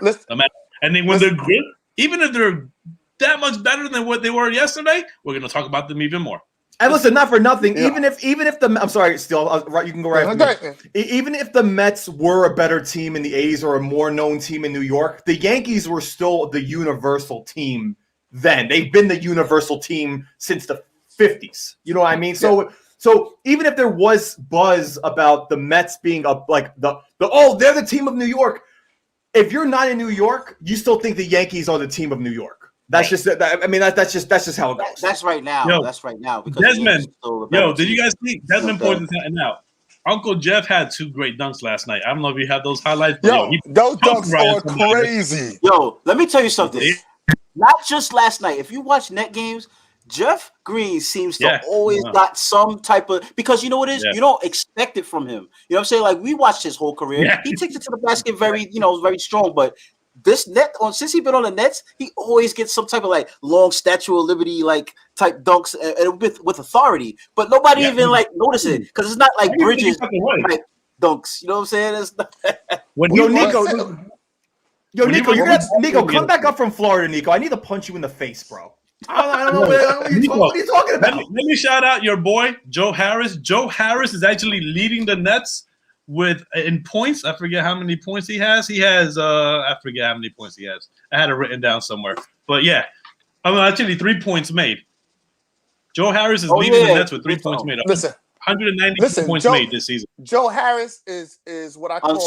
And then when they're good, even if they're that much better than what they were yesterday, we're going to talk about them even more. And listen, not for nothing. Yeah. Even if the I'm sorry, still right, you can go right. Okay. Even if the Mets were a better team in the '80s or a more known team in New York, the Yankees were still the universal team then. They've been the universal team since the '50s. You know what I mean? Yeah. So even if there was buzz about the Mets being they're the team of New York. If you're not in New York, you still think the Yankees are the team of New York. That's just that's just how it goes. That's right now. That's right now. Because Desmond, did you guys see Desmond pointed something out? Uncle Jeff had 2 great dunks last night. I don't know if you have those highlights. Those dunks are crazy. Yo, let me tell you something. Not just last night. If you watch net games, Jeff Green seems to always got some type of, because you know what it is? You don't expect it from him. You know what I'm saying? Like, we watched his whole career. Yeah. He takes it to the basket very strong, but this net since he's been on the Nets, he always gets some type of like long Statue of Liberty like type dunks and with authority. But nobody even like notices it because it's not like Bridges like dunks. You know what I'm saying? It's not Nico, come back up from Florida, Nico. I need to punch you in the face, bro. I don't know what are you talking about. Let me shout out your boy Joe Harris. Joe Harris is actually leading the Nets in points. I forget how many points he has. I forget how many points he has. I had it written down somewhere. But yeah, actually 3 points made. Joe Harris is leading the Nets with 3 points made. Listen, 190 points made this season. Joe Harris is what I call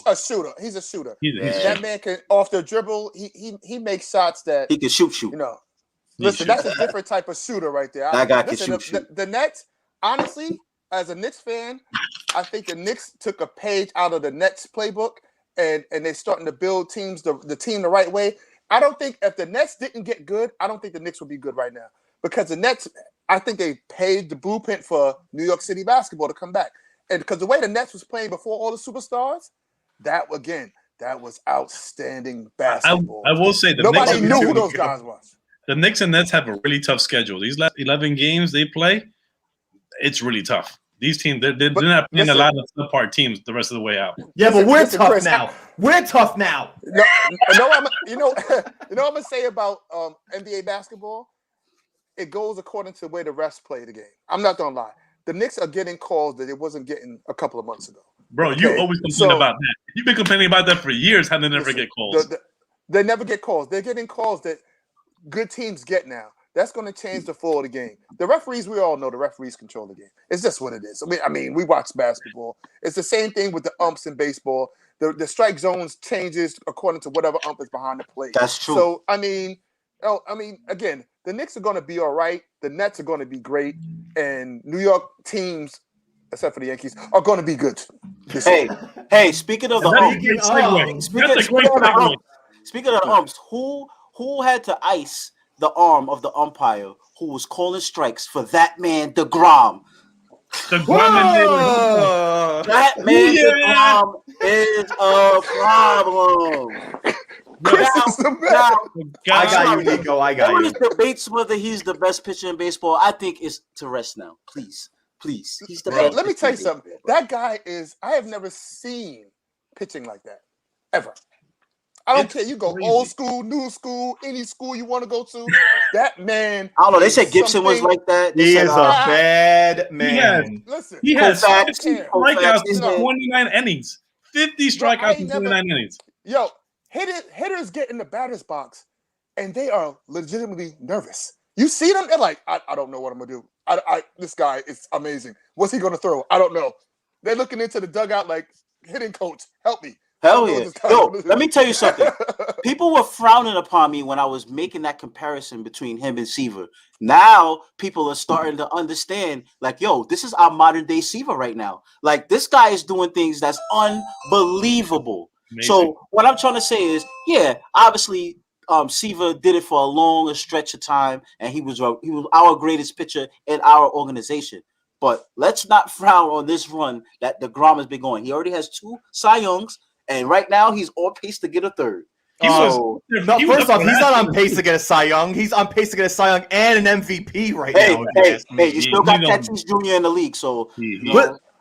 a shooter. He's a shooter. That man can off the dribble. He makes shots that he can shoot. You know. Listen, that's a different type of shooter right there. That guy can shoot. The Nets, honestly, as a Knicks fan, I think the Knicks took a page out of the Nets playbook and they're starting to build teams the team the right way. I don't think if the Nets didn't get good, I don't think the Knicks would be good right now. Because the Nets, I think they paid the blueprint for New York City basketball to come back. And because the way the Nets was playing before all the superstars, that was outstanding basketball. I will say nobody knew who those guys was. The Knicks and Nets have a really tough schedule. These last 11 games they play, it's really tough. These teams, they're not playing a lot of subpar teams the rest of the way out. Yeah, but we're tough now. We're tough now. You know what I'm gonna say about NBA basketball? It goes according to the way the refs play the game. I'm not gonna lie. The Knicks are getting calls that it wasn't getting a couple of months ago. Bro, you always complain about that. You've been complaining about that for years. How they never get calls? They never get calls. They're getting calls that good teams get now. That's going to change the flow of the game. The referees, we all know the referees control the game. It's just what it is. I mean, we watch basketball. It's the same thing with the umps in baseball. The strike zones changes according to whatever ump is behind the plate. That's true. So, again, the Knicks are going to be all right. The Nets are going to be great. And New York teams, except for the Yankees, are going to be good. Hey, speaking of the umps, who had to ice the arm of the umpire who was calling strikes for that man, DEGROM? That man, DEGROM, is a problem. I got you, Nico. I got you. Debates whether he's the best pitcher in baseball. I think it's to rest now. Please. Please, he's the Bro, best. let me tell you pitcher. something. That guy is. I have never seen pitching like that ever. I don't care. You go crazy. old school, new school, any school you want to go to. That man. I don't know. They is said Gibson was something- like that. They He said, is a bad man. Listen, He has Koufax, 50 Koufax, strikeouts in you know. 29 innings. 50 strikeouts in 29 innings. Yo, hitters get in the batter's box, and they are legitimately nervous. You see them, they're like, I don't know what I'm gonna do. This guy is amazing. What's he gonna throw? I don't know. They're looking into the dugout like, hitting coach, help me. Hell yeah. Yo, let me tell you something. People were frowning upon me when I was making that comparison between him and Seaver. Now people are starting to understand, like, yo, this is our modern day Seaver right now. Like, this guy is doing things that's unbelievable. Amazing. So what I'm trying to say is, yeah, obviously, Seaver did it for a long stretch of time, and he was our greatest pitcher in our organization. But let's not frown on this run that DeGrom has been going. He already has 2 Cy Youngs, and right now he's on pace to get a 3rd. First off, he's not on pace to get a Cy Young. He's on pace to get a Cy Young and an MVP right now. Hey, you still got Tatis Jr. in the league, so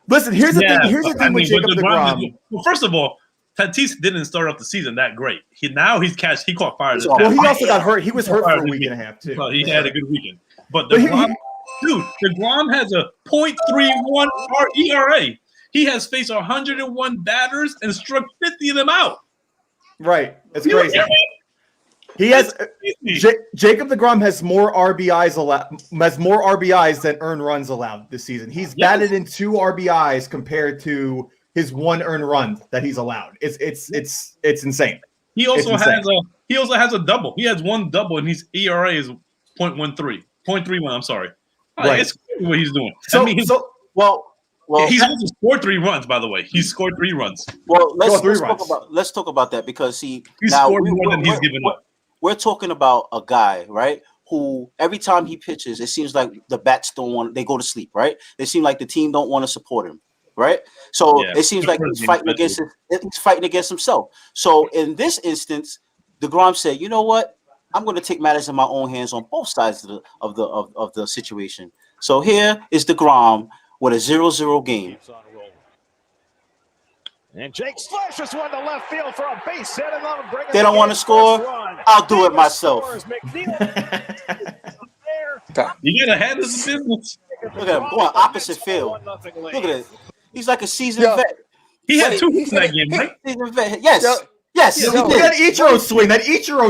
listen. Here's the thing. Here's the thing with Jacob DeGrom. Well, first of all, Tatis didn't start off the season that great. He caught fire. Well, he also got hurt. He was hurt for a week and a half too. Well, he had a good weekend. But DeGrom, DeGrom has a .31 ERA. He has faced 101 batters and struck 50 of them out. Right. It's crazy. He has Jacob DeGrom has more RBIs than earned runs allowed this season. He's batted in 2 RBIs compared to his 1 earned run that he's allowed. It's insane. He also has a double. He has 1 double, and his ERA is .31. I'm sorry. Right. It's what he's doing. Well, he's also scored 3 runs, by the way. He's scored 3 runs. Well, let's talk about that because he's scored more than he's given up. We're talking about a guy, right, who every time he pitches, it seems like the bats they go to sleep, right? It seems like the team don't want to support him, right? So it seems like he's fighting against himself. So in this instance, DeGrom said, you know what? I'm going to take matters in my own hands on both sides of the situation. So here is DeGrom with a 0-0 game. And Jake slashes one to left field for a base hit. They don't want to score. I'll do it myself. You gotta handle the business. Look at him going opposite field. Look at it. He's like a seasoned vet. He had 2 hits in that game, right? Seasoned vet. Yes. Yes, he had that Ichiro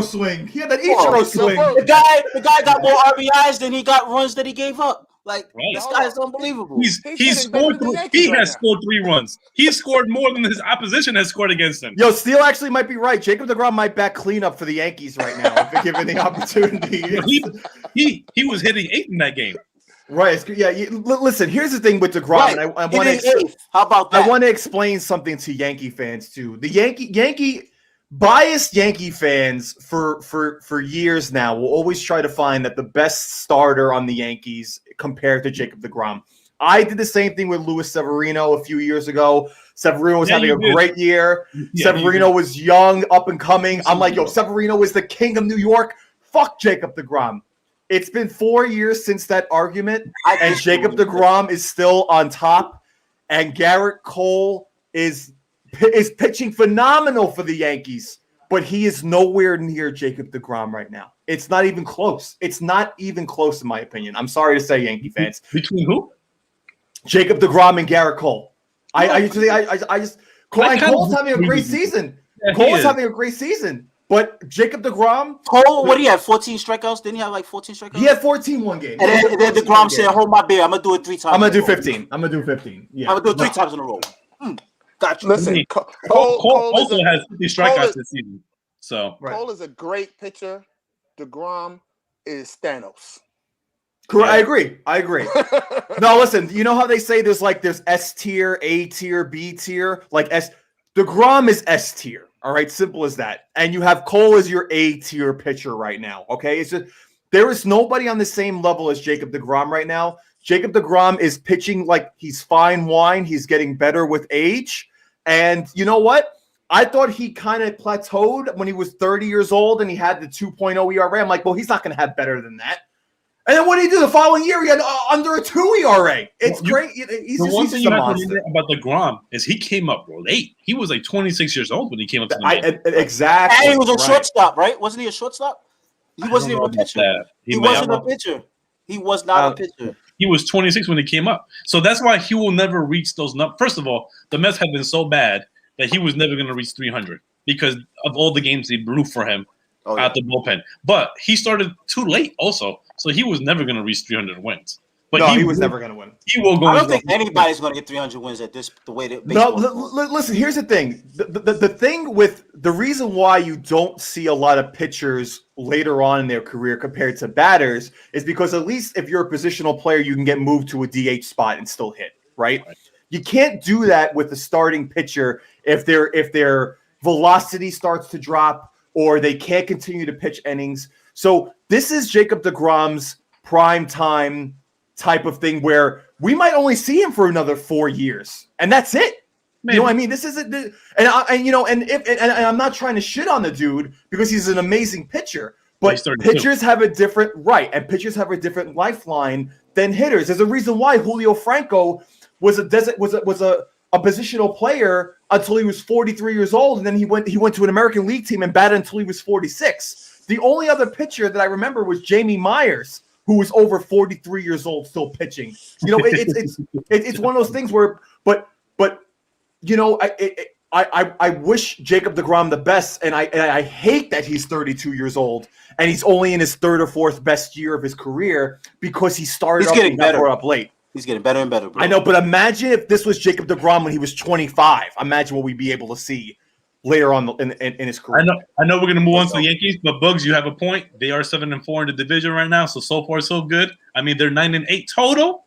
swing. He had that Ichiro swing. The guy got more RBIs than he got runs that he gave up. Like, this guy is unbelievable. He has scored 3 runs. He's scored more than his opposition has scored against him. Yo, Steele actually might be right. Jacob DeGrom might back cleanup for the Yankees right now if given the opportunity. he was hitting 8 in that game. Right. Yeah. Listen, here's the thing with DeGrom. Right. I want to. How about that? I want to explain something to Yankee fans too. The biased Yankee fans for years now will always try to find that the best starter on the Yankees compared to Jacob DeGrom. I did the same thing with Luis Severino a few years ago. Severino was having a great year. Severino was young, up and coming. I'm like, yo, Severino is the king of New York. Fuck Jacob DeGrom. It's been 4 years since that argument, and Jacob DeGrom is still on top, and Garrett Cole is pitching phenomenal for the Yankees, but he is nowhere near Jacob DeGrom right now. It's not even close. It's not even close, in my opinion. I'm sorry to say, Yankee fans. Between who? Jacob DeGrom and Garrett Cole. Cole's having a great season. Cole is having a great season. But Jacob DeGrom, Cole, what do you have? 14 strikeouts? Didn't he have like 14 strikeouts? He had 14 one game. And then DeGrom said, "Hold my beer. I'm gonna do it 3 times. I'm gonna do 15. I'm gonna do 15. Yeah, I'm gonna do it 3 times in a row." Gotcha. Listen, Cole also has 50 strikeouts this season. So Cole is a great pitcher. DeGrom is Thanos. Correct. I agree. No, listen. You know how they say there's S tier, A tier, B tier. DeGrom is S tier. All right, simple as that. And you have Cole as your A tier pitcher right now. Okay, it's just there is nobody on the same level as Jacob DeGrom right now. Jacob DeGrom is pitching like he's fine wine. He's getting better with age. And you know what? I thought he kind of plateaued when he was 30 years old and he had the 2.0 ERA. I'm like, well, he's not going to have better than that. And then what did he do the following year? He had under a 2 ERA. It's great. He's the one just thing a you have to monster. remember about DeGrom is he came up late. He was like 26 years old when he came up to the majors. Exactly. And he was a shortstop, right? Wasn't he a shortstop? He wasn't even a pitcher. He wasn't a pitcher. He was not a pitcher. He was 26 when he came up. So that's why he will never reach those numbers. First of all, the Mets have been so bad that he was never going to reach 300 because of all the games they blew for him out the bullpen. But he started too late also. So he was never going to reach 300 wins. But he was never going to win. He will go. I don't think anybody's going to get 300 wins at this the way that. No, listen. Here's the thing. The thing with the reason why you don't see a lot of pitchers later on in their career compared to batters is because at least if you're a positional player, you can get moved to a DH spot and still hit. Right? You can't do that with the starting pitcher if their velocity starts to drop or they can't continue to pitch innings. So this is Jacob deGrom's prime time type of thing where we might only see him for another 4 years, and that's it. Maybe. You know what I mean? This isn't, and I'm not trying to shit on the dude because he's an amazing pitcher, but pitchers have a different and pitchers have a different lifeline than hitters. There's a reason why Julio Franco was a positional player until he was 43 years old, and then he went to an American League team and batted until he was 46. The only other pitcher that I remember was Jamie Myers, who was over 43 years old still pitching. You know, it's one of those things where, but you know, I wish Jacob deGrom the best, and I hate that he's 32 years old and he's only in his third or fourth best year of his career because he started up late. He's getting better and better, bro. I know, but imagine if this was Jacob deGrom when he was 25. Imagine what we'd be able to see later on in his career. I know we're going to move on to the Yankees, but Bugs, you have a point. They are 7-4 in the division right now, so far so good. I mean, they're 9-8 total.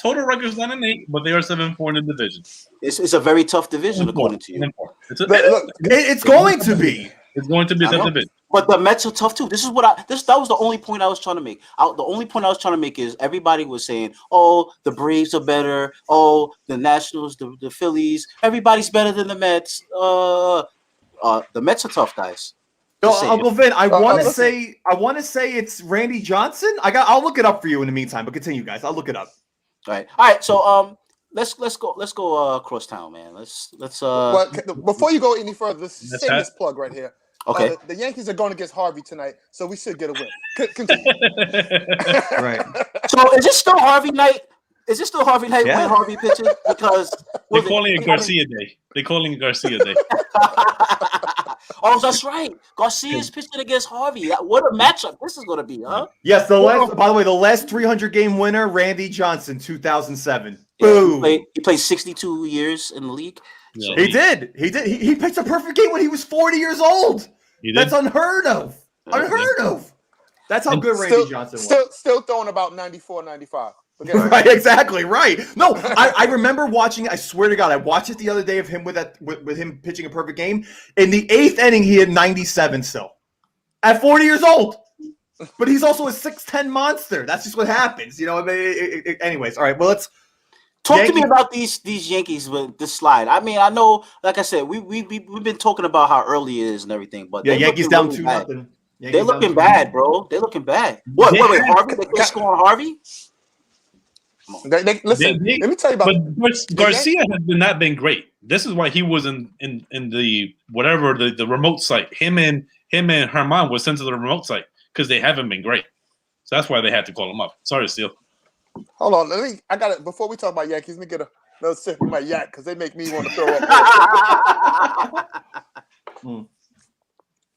Total record's 9-8, but they are 7-4 in the division. It's a very tough division according to you. It's going to be. It's going to be a tough division. But the Mets are tough too. That was the only point I was trying to make. The only point I was trying to make is everybody was saying, "Oh, the Braves are better. Oh, the Nationals, the Phillies, everybody's better than the Mets." The Mets are tough, guys. No, Uncle Vin, I want to say it's Randy Johnson. I'll look it up for you in the meantime. But continue, guys. I'll look it up. All right. So let's go across town, man. Let's. Well, before you go any further, let's say this plug right here. Okay. The Yankees are going against Harvey tonight, so we should get a win. Continue. Right. So is it still Harvey night? Is it still Harvey night when Harvey pitches? Because they're calling it Garcia Day. They're calling it Garcia Day. Oh, that's right. Garcia's pitching against Harvey. What a matchup this is going to be, huh? Yes. By the way, the last 300-game winner, Randy Johnson, 2007. Yeah, Boom. He played 62 years in the league. So he did. He pitched a perfect game when he was 40 years old. That's unheard of. That's how good Randy Johnson was. Still throwing about 94, 95. Right, exactly, right. No, I remember watching it. I swear to God, I watched it the other day of him with him pitching a perfect game. In the 8th inning, he had 97 still at 40 years old. But he's also a 6'10" monster. That's just what happens, you know. Anyways, all right. Well, let's talk to me about these Yankees with this slide. I mean, I know, like I said, we've been talking about how early it is and everything, but Yankees down 2-0. They're looking bad, bro. They're looking bad. Wait, Harvey? They can't score on Harvey? Listen, let me tell you about. But Garcia has not been great. This is why he was in the whatever the remote site. Him and Herman was sent to the remote site because they haven't been great. So that's why they had to call him up. Sorry, Steele. Hold on, I got it. Before we talk about Yankees, let me get another sip of my yak because they make me want to throw up.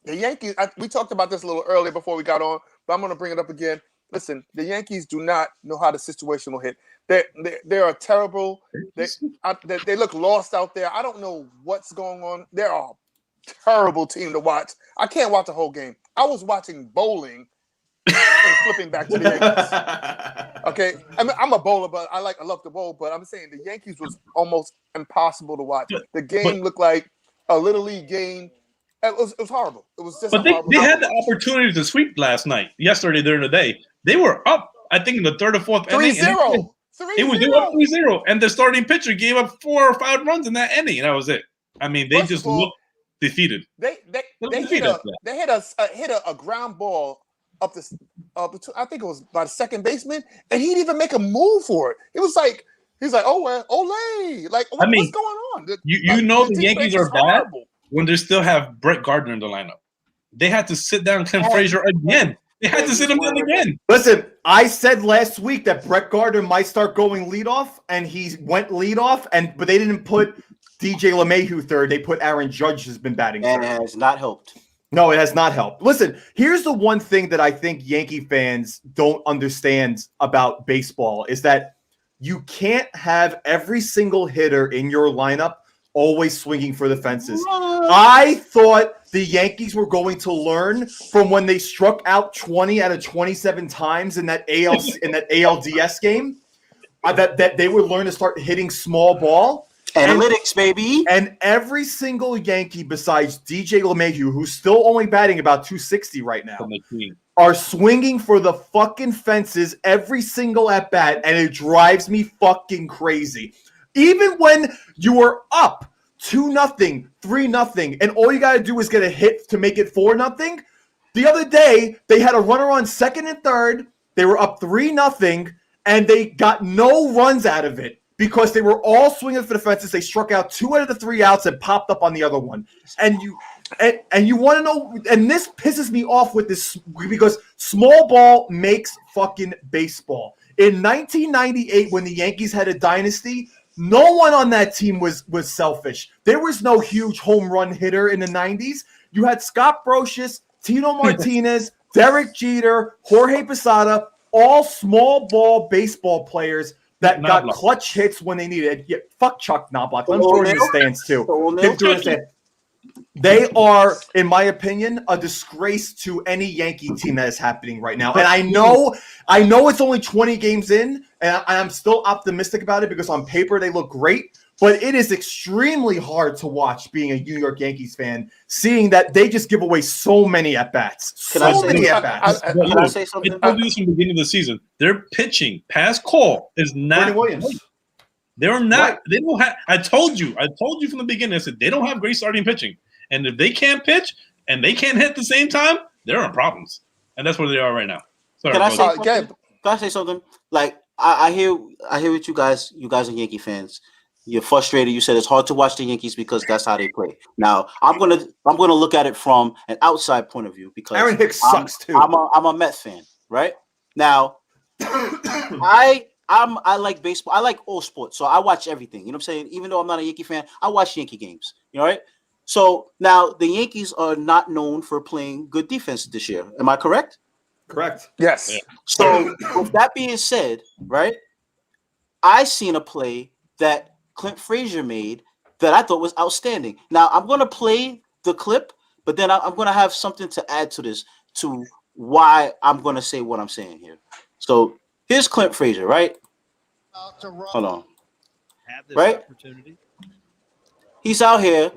The Yankees. We talked about this a little earlier before we got on, but I'm going to bring it up again. Listen, the Yankees do not know how the situation will hit. They are terrible. They look lost out there. I don't know what's going on. They're a terrible team to watch. I can't watch the whole game. I was watching bowling and flipping back to the Yankees. Okay, I mean, I'm a bowler, but I love to bowl. But I'm saying the Yankees was almost impossible to watch. The game looked like a little league game. It was horrible. It was just. But they had the opportunity to sweep yesterday during the day. They were up, I think, in the third or fourth inning. 3-0. They were up 3-0, and the starting pitcher gave up 4 or 5 runs in that inning, and that was it. I mean, they just looked defeated. They hit a ground ball up to I think it was by the second baseman, and he didn't even make a move for it. It was like he's like, oh well, Olay, like what's going on? You know the Yankees are bad when they still have Brett Gardner in the lineup. They had to sit down Clint Frazier again. They had to sit him down again. Listen, I said last week that Brett Gardner might start going leadoff, and he went leadoff, but they didn't put DJ LeMahieu third. They put Aaron Judge, has been batting third. And it has not helped. No, it has not helped. Listen, here's the one thing that I think Yankee fans don't understand about baseball is that you can't have every single hitter in your lineup always swinging for the fences. I thought the Yankees were going to learn from when they struck out 20 out of 27 times in that ALDS game, that they would learn to start hitting small ball. Analytics, baby. And every single Yankee besides DJ LeMahieu, who's still only batting about 260 right now, are swinging for the fucking fences every single at bat, and it drives me fucking crazy. Even when you are up 2-0, 3-0, and all you got to do is get a hit to make it 4-0. The other day, they had a runner on second and third. They were up 3-0, and they got no runs out of it because they were all swinging for the fences. They struck out 2 out of the 3 outs and popped up on the other one. And you want to know, and this pisses me off with this because small ball makes fucking baseball. In 1998, when the Yankees had a dynasty, no one on that team was selfish. There was no huge home run hitter in the 90s. You had Scott Brocious, Tino Martinez, Derek Jeter, Jorge Posada, all small ball baseball players that got clutch hits when they needed it. Yeah, fuck Chuck Knobloch. Let him throw it in the stands too. They are, in my opinion, a disgrace to any Yankee team that is happening right now. And I know it's only 20 games in, and I'm still optimistic about it because on paper they look great. But it is extremely hard to watch being a New York Yankees fan, seeing that they just give away so many at-bats. Can I say something? I told you this from the beginning of the season. Their pitching past Cole is not Brandon Williams. They're not. Right. They don't have. I told you from the beginning. I said they don't have great starting pitching, and if they can't pitch and they can't hit at the same time, they're in problems, and that's where they are right now. Sorry, Can I say something? Like I hear what you guys are Yankee fans. You're frustrated. You said it's hard to watch the Yankees because that's how they play. Now I'm gonna look at it from an outside point of view because Aaron Hicks sucks too. I'm a Mets fan, right? Now I like baseball. I like all sports, so I watch everything. You know what I'm saying? Even though I'm not a Yankee fan, I watch Yankee games. You know, right? So now the Yankees are not known for playing good defense this year. Am I correct? Correct. Yes. Yeah. So with that being said, right? I seen a play that Clint Frazier made that I thought was outstanding. Now I'm going to play the clip, but then I'm going to have something to add to this, to why I'm going to say what I'm saying here. So here's Clint Frazier, right? Hold on. Right? He's out here.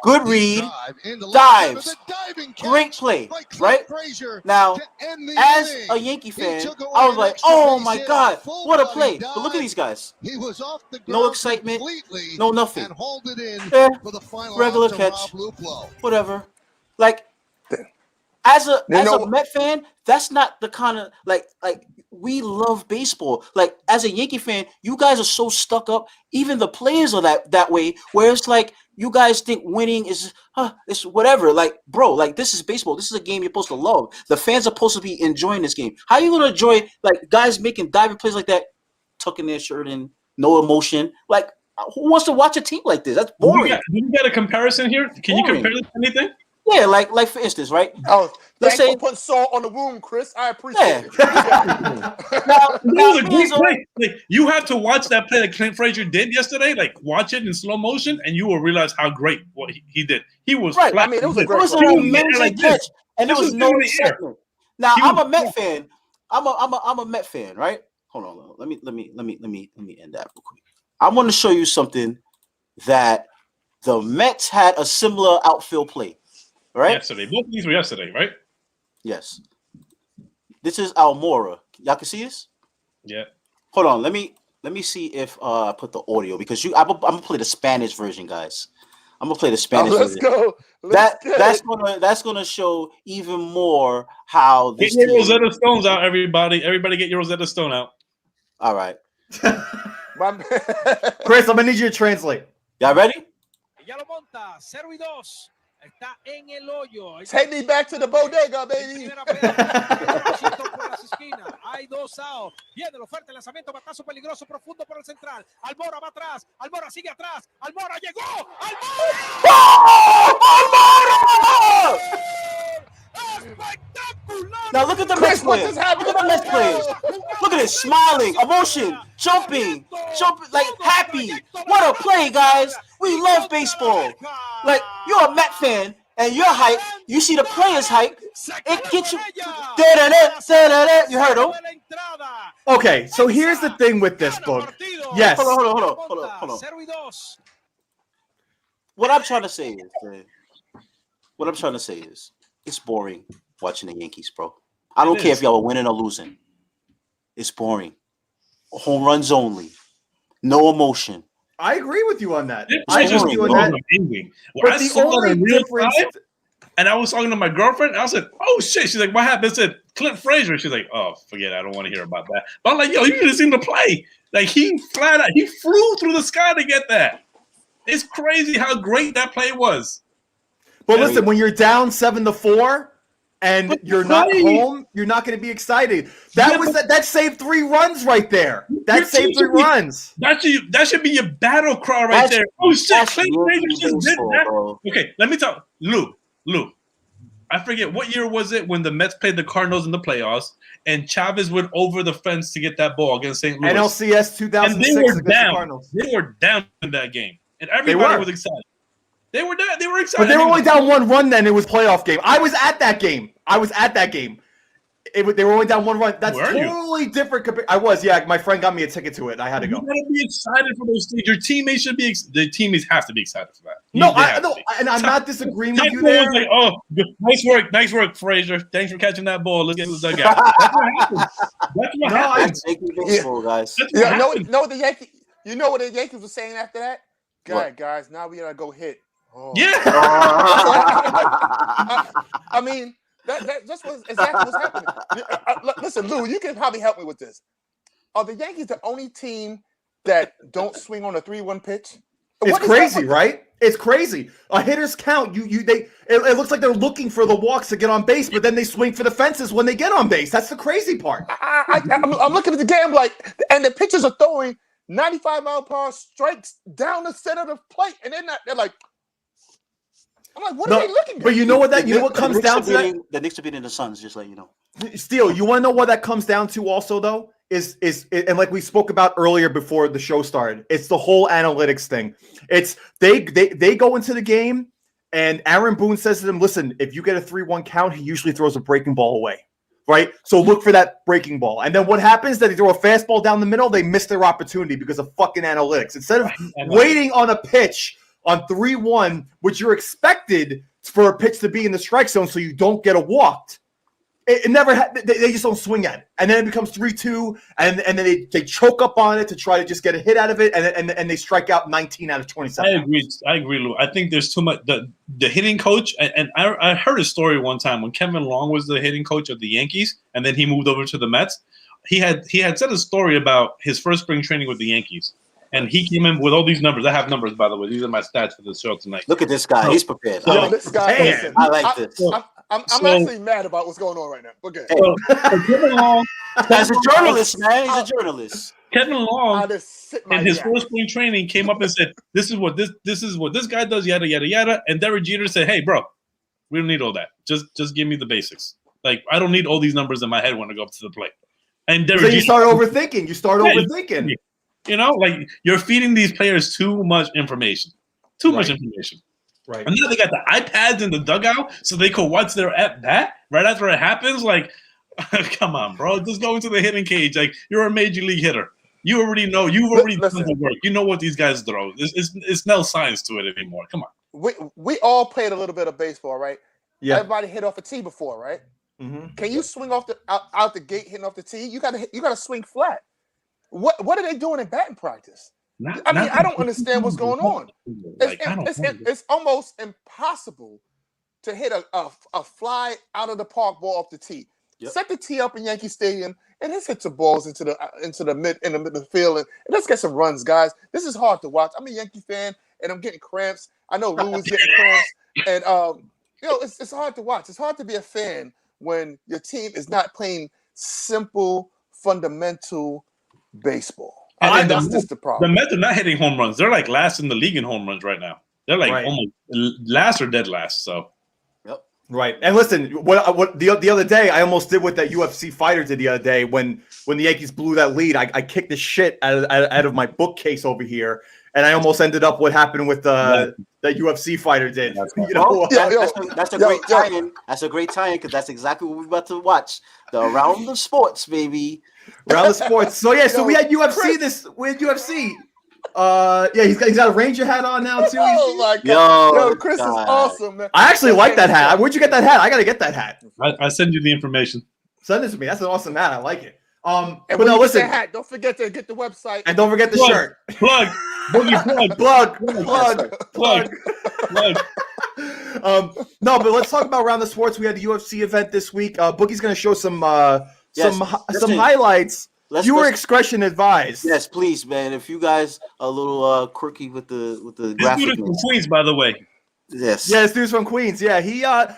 Good read. Dives. Great play. Right? Now, as a Yankee fan, I was like, oh my God, what a play. But look at these guys. No excitement. No nothing. Yeah, regular catch. Whatever. Like, as a Met fan, that's not the kind of like we love baseball. Like as a Yankee fan, you guys are so stuck up. Even the players are that way. Where it's like you guys think winning is it's whatever. Like bro, like this is baseball. This is a game you're supposed to love. The fans are supposed to be enjoying this game. How are you gonna enjoy like guys making diving plays like that, tucking their shirt in, no emotion? Like who wants to watch a team like this? That's boring. You got a comparison here? Can you compare this to anything? Yeah, like for instance, right? Oh, let's say putting salt on the wound, Chris. I appreciate it. That was a great play. Like, you have to watch that play that Clint Frazier did yesterday. Like watch it in slow motion, and you will realize how great what he did. He was right. I mean, it was a great amazing catch, and there was no excitement. Now I'm a Met fan. I'm a Met fan, right? Hold on. Let me end that real quick. I want to show you something that the Mets had a similar outfield play. Right? Yesterday. Both of these were yesterday, right? Yes. This is Almora. Y'all can see this? Yeah. Hold on. Let me see if I put the audio because I'm gonna play the Spanish version, guys. I'm gonna play the Spanish. Let's go. That's gonna show even more how this get your team. Rosetta Stones out, everybody. Everybody, get your Rosetta Stone out. All right, Chris, I'm gonna need you to translate. y'all ready? Take me back to the bodega, baby. Hay dos outs. Viene el fuerte lanzamiento, batazo peligroso, profundo por el central. Almora va atrás. Almora sigue atrás. Almora llegó. ¡Almora! ¡Espectacular! Now look at the Mets players. Look at the Mets players. Look at it, smiling, emotion, jumping, like happy. What a play, guys. We love baseball. Like, you're a Met fan, and your hype, you see the players' hype, it gets you. You heard him. Okay, so here's the thing with this book. Yes. Hold on. What I'm trying to say is, man, it's boring watching the Yankees, bro. I don't care if y'all are winning or losing. It's boring. Home runs only. No emotion. I agree with you on that. I just agree with that. But the only difference. And I was talking to my girlfriend, and I said, "Oh shit!" She's like, "What happened?" I said, "Clint Frazier." She's like, "Oh, forget it. I don't want to hear about that." But I'm like, "Yo, you should have seen the play. Like he flew through the sky to get that. It's crazy how great that play was." But listen, when you're down 7-4 and you're not home, you're not going to be excited. That saved 3 runs right there. That saved 3 runs. That should be your battle cry right there. Oh shit! Clint Frazier just did that. Bro. Okay, let me tell Lou. I forget what year was it when the Mets played the Cardinals in the playoffs and Chavez went over the fence to get that ball against St. Louis. NLCS 2006 and they were against down. the Cardinals. They were down in that game, and everybody was excited. They were down. They were excited. But they were only down 1 then. It was playoff game. I was at that game. They were only down 1 run. That's totally different. I was, yeah. My friend got me a ticket to it. And I had to go. You gotta be excited for those things. Your teammates should be. The teammates have to be excited for that. And I'm not disagreeing with you there. Like, oh, nice work, Frazier. Thanks for catching that ball. Let's get to the dugout. That's what happens. Guys. Yeah, the Yankees. You know what the Yankees were saying after that? Guys, now we gotta go hit. Oh. Yeah. I mean. That's exactly what's happening. Listen, Lou, you can probably help me with this. Are the Yankees the only team that don't swing on a 3-1 pitch? It's crazy, right? It's crazy. A hitter's count. It looks like they're looking for the walks to get on base, but then they swing for the fences when they get on base. That's the crazy part. I'm looking at the game and the pitchers are throwing 95-mile-per-hour strikes down the center of the plate, and they're like. I'm like, what are they looking at? But you know what comes down to that? The Knicks are beating the Suns, just like you know. Steele, you want to know what that comes down to also, though? Is and like we spoke about earlier before the show started, it's the whole analytics thing. It's they go into the game, and Aaron Boone says to them, listen, if you get a 3-1 count, he usually throws a breaking ball away, right? So look for that breaking ball. And then what happens? That they throw a fastball down the middle, they miss their opportunity because of fucking analytics. Instead of waiting on a pitch on 3-1, which you're expected for a pitch to be in the strike zone so you don't get a walked. It never they just don't swing at it. And then it becomes 3-2, and then they choke up on it to try to just get a hit out of it, and they strike out 19 out of 27. I agree, Lou. I think there's too much. The hitting coach, and I heard a story one time when Kevin Long was the hitting coach of the Yankees, and then he moved over to the Mets. He had said a story about his first spring training with the Yankees. And he came in with all these numbers. I have numbers, by the way. These are my stats for the show tonight. Look at this guy. He's prepared. I like this guy. Listen, I like this. I'm actually mad about what's going on right now. Okay. So Kevin Long, as a journalist, man, he's a journalist. Kevin Long, in his first spring training, came up and said, "This is what this guy does." Yada yada yada. And Derek Jeter said, "Hey, bro, we don't need all that. Just give me the basics. Like I don't need all these numbers in my head when I go up to the plate." And Derek Jeter, you start overthinking. Overthinking. You know, like you're feeding these players too much information. Much information. Right. And now they got the iPads in the dugout so they could watch their at bat right after it happens. Like, come on, bro. Just go into the hitting cage. Like, you're a major league hitter. You already know. You've already done the work. You know what these guys throw. It's no science to it anymore. Come on. We all played a little bit of baseball, right? Yeah. Everybody hit off a tee before, right? Mm-hmm. Can you swing off out the gate hitting off the tee? You gotta swing flat. What are they doing in batting practice? I don't understand what's going on. It's almost impossible to hit a fly out of the park ball off the tee. Yep. Set the tee up in Yankee Stadium and let's hit the balls into the midfield and let's get some runs, guys. This is hard to watch. I'm a Yankee fan and I'm getting cramps. I know Lou is getting cramps, and it's hard to watch. It's hard to be a fan when your team is not playing simple, fundamental baseball. And that's just the problem. The Mets are not hitting home runs. They're like last in the league in home runs right now. They're like almost last or dead last. So. Yep. Right. And listen, what the other day I almost did what that UFC fighter did the other day when the Yankees blew that lead. I kicked the shit out of my bookcase over here, and I almost ended up what happened with that UFC fighter did. That's a great tie-in. That's a great tie-in because that's exactly what we're about to watch. The Round of Sports, baby. Round of Sports. So so we had UFC We had UFC. He's got a Ranger hat on now too. Oh my God. Yo, Chris is awesome, man. I actually like that hat. Where'd you get that hat? I gotta get that hat. I send you the information. Send it to me. That's an awesome hat. I like it. And but no, listen. Hat, don't forget to get the website. And don't forget the shirt. Plug. Boogie plug. No, but let's talk about Round the Sports. We had the UFC event this week. Boogie's gonna show some highlights. Viewer discretion advised. Yes, please, man. If you guys are a little quirky with the graphics. This dude is from Queens, by the way. Yes. Yeah, this dude's from Queens. Yeah,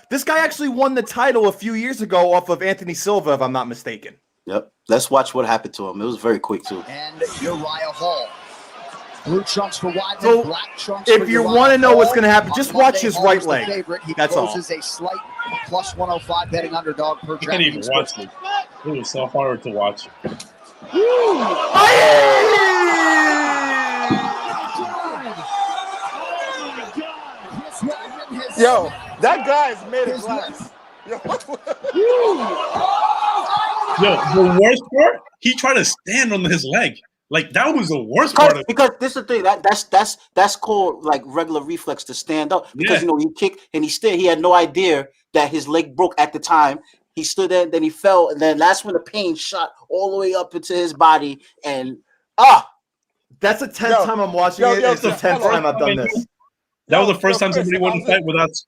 this guy actually won the title a few years ago off of Anthony Silva, if I'm not mistaken. Yep. Let's watch what happened to him. It was very quick too. And Uriah Hall. Blue trunks for Weidman, so black trunks if you want to know what's going to happen, just watch his right leg. That's all. He a slight plus 105 betting underdog per I can't even watch it. It was so hard to watch. Yo, that guy's made of glass. Yo, the worst part, he tried to stand on his leg. Like that was the worst part of it. Because this is the thing that's called like regular reflex to stand up. Because he kicked and he had no idea that his leg broke at the time. He stood there, then he fell, and then that's when the pain shot all the way up into his body. And that's the 10th time I'm watching it. It's the 10th time I've done this. That was the first time somebody won the fight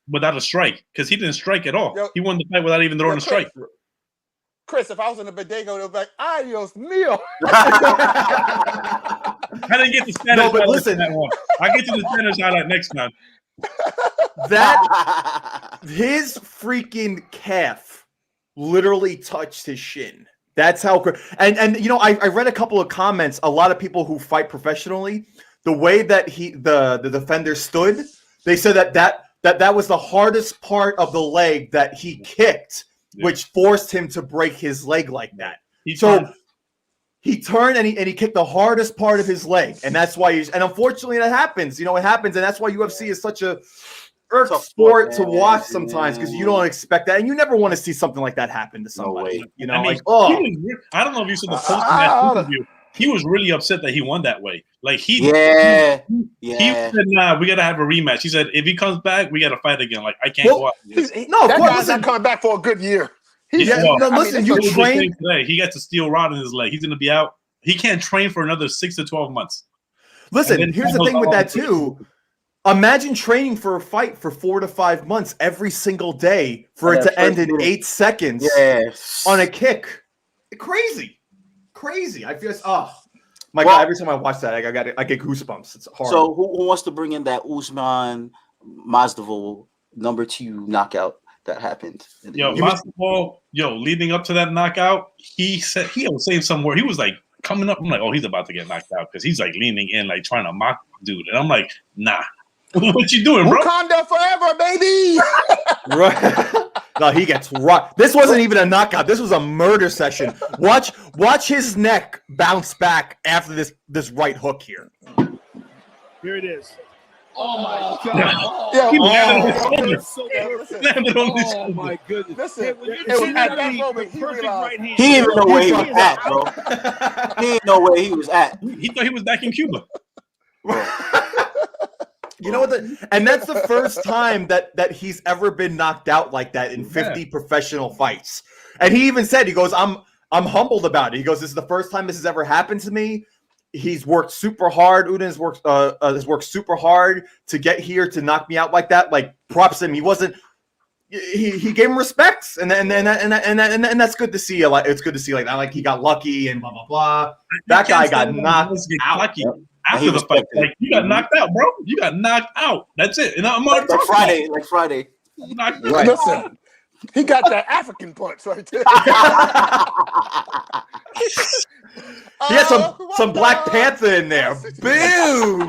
without a strike, because he didn't strike at all. He won the fight without even throwing a strike. Chris, if I was in the bodega, it would be like, adios mio. I didn't get the Spanish but listen, that one. I'll get to the Spanish highlight next time. His freaking calf literally touched his shin. That's how. And I read a couple of comments. A lot of people who fight professionally, the way that the defender stood, they said that was the hardest part of the leg that he kicked. Yeah. Which forced him to break his leg like that. He turned and he kicked the hardest part of his leg, and that's why and unfortunately that happens. It happens, and that's why UFC is such a sport to watch sometimes, because you don't expect that, and you never want to see something like that happen to somebody. I don't know if you saw the post in that interview. He was really upset that he won that way. Like he said, "Nah, we gotta have a rematch." He said, "If he comes back, we gotta fight again." Like I can't go out. That guy's not coming back for a good year. Listen, you train today. He gets a steel rod in his leg. He's gonna be out. He can't train for another 6 to 12 months. Listen, here's the thing with that too. Imagine training for a fight for 4 to 5 months every single day for it to end in 8 seconds on a kick. Crazy. I feel my God, every time I watch that, I get goosebumps. It's hard. So who wants to bring in that Usman Masvidal number 2 knockout that happened? Masvidal, leading up to that knockout, he was saying somewhere, he was like coming up. I'm like, oh, he's about to get knocked out, because he's like leaning in, like trying to mock dude. And I'm like, nah. What you doing, bro? Wakanda forever, baby. Right. No, he gets rocked. This wasn't even a knockout. This was a murder session. Watch his neck bounce back after this right hook here. Here it is. Oh my God! Oh my goodness! Listen, at that moment, he didn't even know where he was at, bro. He didn't know where he was at. He thought he was back in Cuba. You know what? And that's the first time that he's ever been knocked out like that in 50 professional fights. And he even said, he goes, I'm humbled about it. He goes, this is the first time this has ever happened to me. he's worked super hard. Udin has worked super hard to get here to knock me out like that. Like, props to him. He wasn't. He gave him respect, and that's good to see. Like, it's good to see like that. Like, he got lucky and blah blah blah. That guy got knocked out. Lucky. After the fight, like, you got knocked out, bro. You got knocked out. That's it. And I'm like Friday. Right. Listen, he got that African punch right there. He had some Black Panther in there. Boom!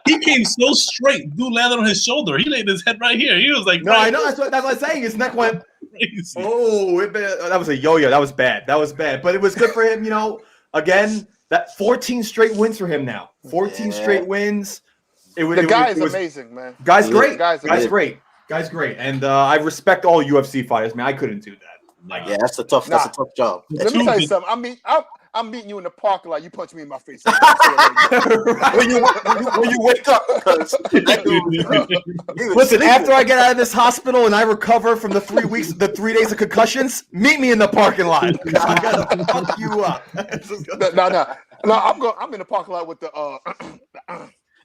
He came so straight. Dude landed on his shoulder. He laid his head right here. He was like, no, I know. That's what I'm saying. His neck went. Crazy. Oh, that was a yo-yo. That was bad. But it was good for him. You know, again, that 14 straight wins for him now. 14 straight wins. The guy is amazing, man. Guy's great. Guy's great. And I respect all UFC fighters, man. I couldn't do that. Like, yeah, that's a tough job. Let me tell you something. I'm meeting you in the parking lot. You punch me in my face. When you wake up. Listen, after I get out of this hospital and I recover from the 3 days of concussions, meet me in the parking lot. I gotta fuck you up. No. I'm in the parking lot with the.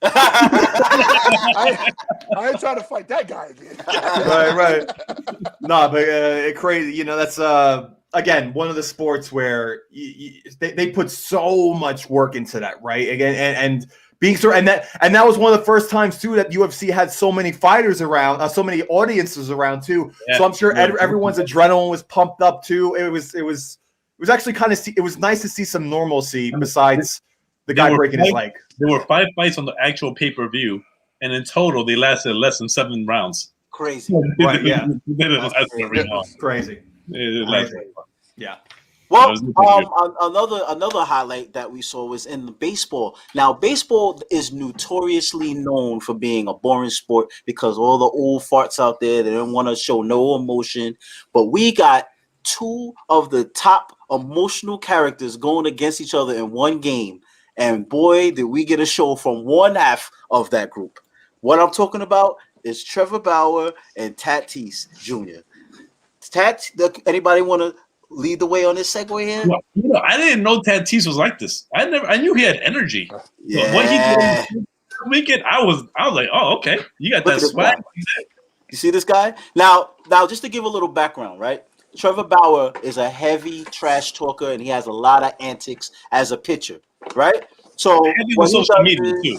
I ain't trying to fight that guy again. Right. No, but crazy. You know, that's again one of the sports where they put so much work into that, right? Again, and being so, and that was one of the first times too that UFC had so many fighters around, so many audiences around too. Yeah. So I'm sure everyone's adrenaline was pumped up too. It was actually it was nice to see some normalcy besides the guy breaking his leg. There were 5 fights on the actual pay-per-view, and in total, they lasted less than 7 rounds. Crazy. Right, yeah. Crazy. Yeah. Well, another highlight that we saw was in the baseball. Now, baseball is notoriously known for being a boring sport because all the old farts out there, they don't want to show no emotion. But we got 2 of the top emotional characters going against each other in one game. And boy, did we get a show from one half of that group. What I'm talking about is Trevor Bauer and Tatis Jr. Anybody want to lead the way on this segue here? Well, I didn't know Tatis was like this. I knew he had energy. Yeah. What he did weekend, I was like, oh, okay. You got that swag. You see this guy? Now, just to give a little background, right? Trevor Bauer is a heavy trash talker, and he has a lot of antics as a pitcher. Right, so social media too.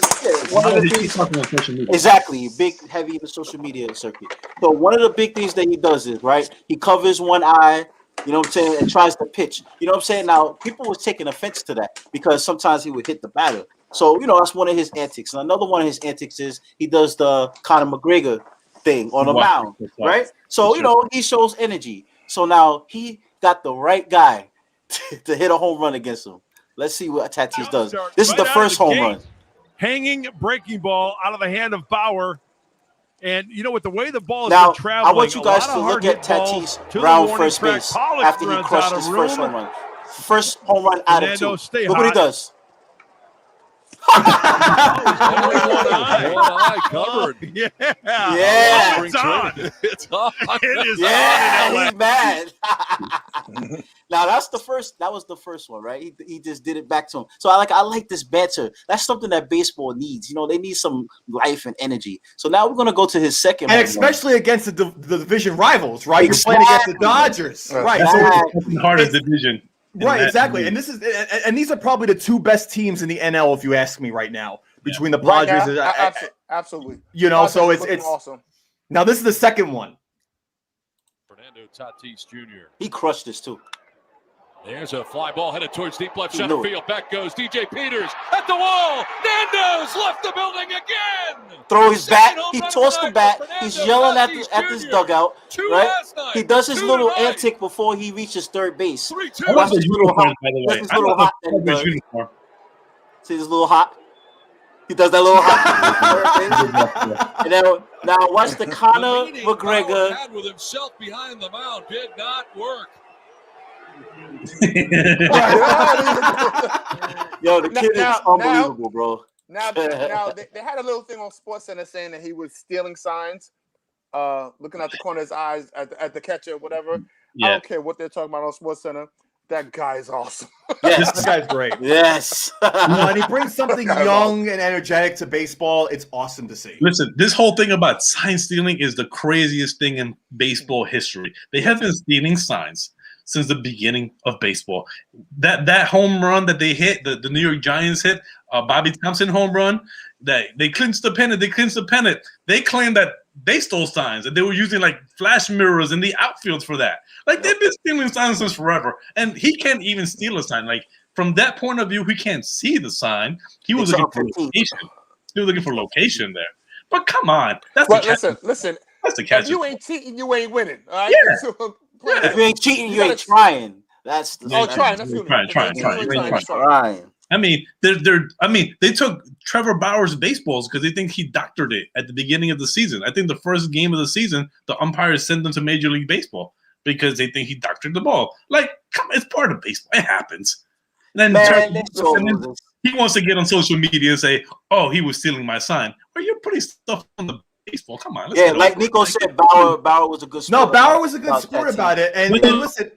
Exactly, heavy in the social media circuit. So one of the big things that he does is he covers one eye, you know what I'm saying, and tries to pitch. You know what I'm saying? Now people was taking offense to that because sometimes he would hit the batter. So that's one of his antics. And another one of his antics is he does the Conor McGregor thing on the mound, right? So he shows energy. So now he got the right guy to hit a home run against him. Let's see what Tatis does. This is the first home run. Hanging breaking ball out of the hand of Bauer. And, with the way the ball has been traveling, I want you guys to look at Tatis round first base after he crushed his first home run. First home run out of 2. Look what he does. One eye covered. Yeah. Oh, it's on. It's on. It is on. He's mad. Now that was the first one, right? He just did it back to him. So I like this banter. That's something that baseball needs. They need some life and energy. So now we're gonna go to his second, and especially against the division rivals, right? Exactly. You're playing against the Dodgers, right? It's the hardest division. Right, exactly. And these are probably the 2 best teams in the NL, if you ask me right now, between the Padres. Absolutely. So it's awesome. Now this is the second one. Fernando Tatis Jr. He crushed this too. There's a fly ball headed towards deep left center field. Back goes DJ Peters at the wall. Nando's left the building again. Throw his bat. He tossed the bat. He's yelling at this dugout. Right? He does his little antic before he reaches third base. Watch this little hop. By the way, little hop. See this little hop. He does that little hop. And then now watch the Conor McGregor. Had with himself behind the mound did not work. Yo, the kid is unbelievable, bro. Now they had a little thing on SportsCenter saying that he was stealing signs, looking at the corner of his eyes at the catcher or whatever. Yeah. I don't care what they're talking about on SportsCenter. That guy is awesome. Yes, This guy's great. yes. And he brings something young and energetic to baseball. It's awesome to see. Listen, this whole thing about sign stealing is the craziest thing in baseball history. They have been stealing signs since the beginning of baseball. That home run that they hit, the New York Giants hit, Bobby Thompson home run, that they clinched the pennant. They claim that they stole signs and they were using like flash mirrors in the outfields for that. Like they've been stealing signs since forever, and he can't even steal a sign. Like from that point of view, he can't see the sign. He was looking for location. He was looking for location there. But come on, Listen. That's the catch. If you ain't cheating, you ain't winning. All right. Yeah. So, If you ain't cheating, you ain't trying. That's the trying. That's trying. I mean, they took Trevor Bauer's baseballs because they think he doctored it at the beginning of the season. I think the first game of the season, the umpires sent them to Major League Baseball because they think he doctored the ball. Like, come on, it's part of baseball. It happens. And then, he wants to get on social media and say, "Oh, he was stealing my sign." Well, you're putting stuff on the baseball. Come on. Yeah, like Nico said, Bauer was a good sport. No, Bauer was a good sport about it. And listen,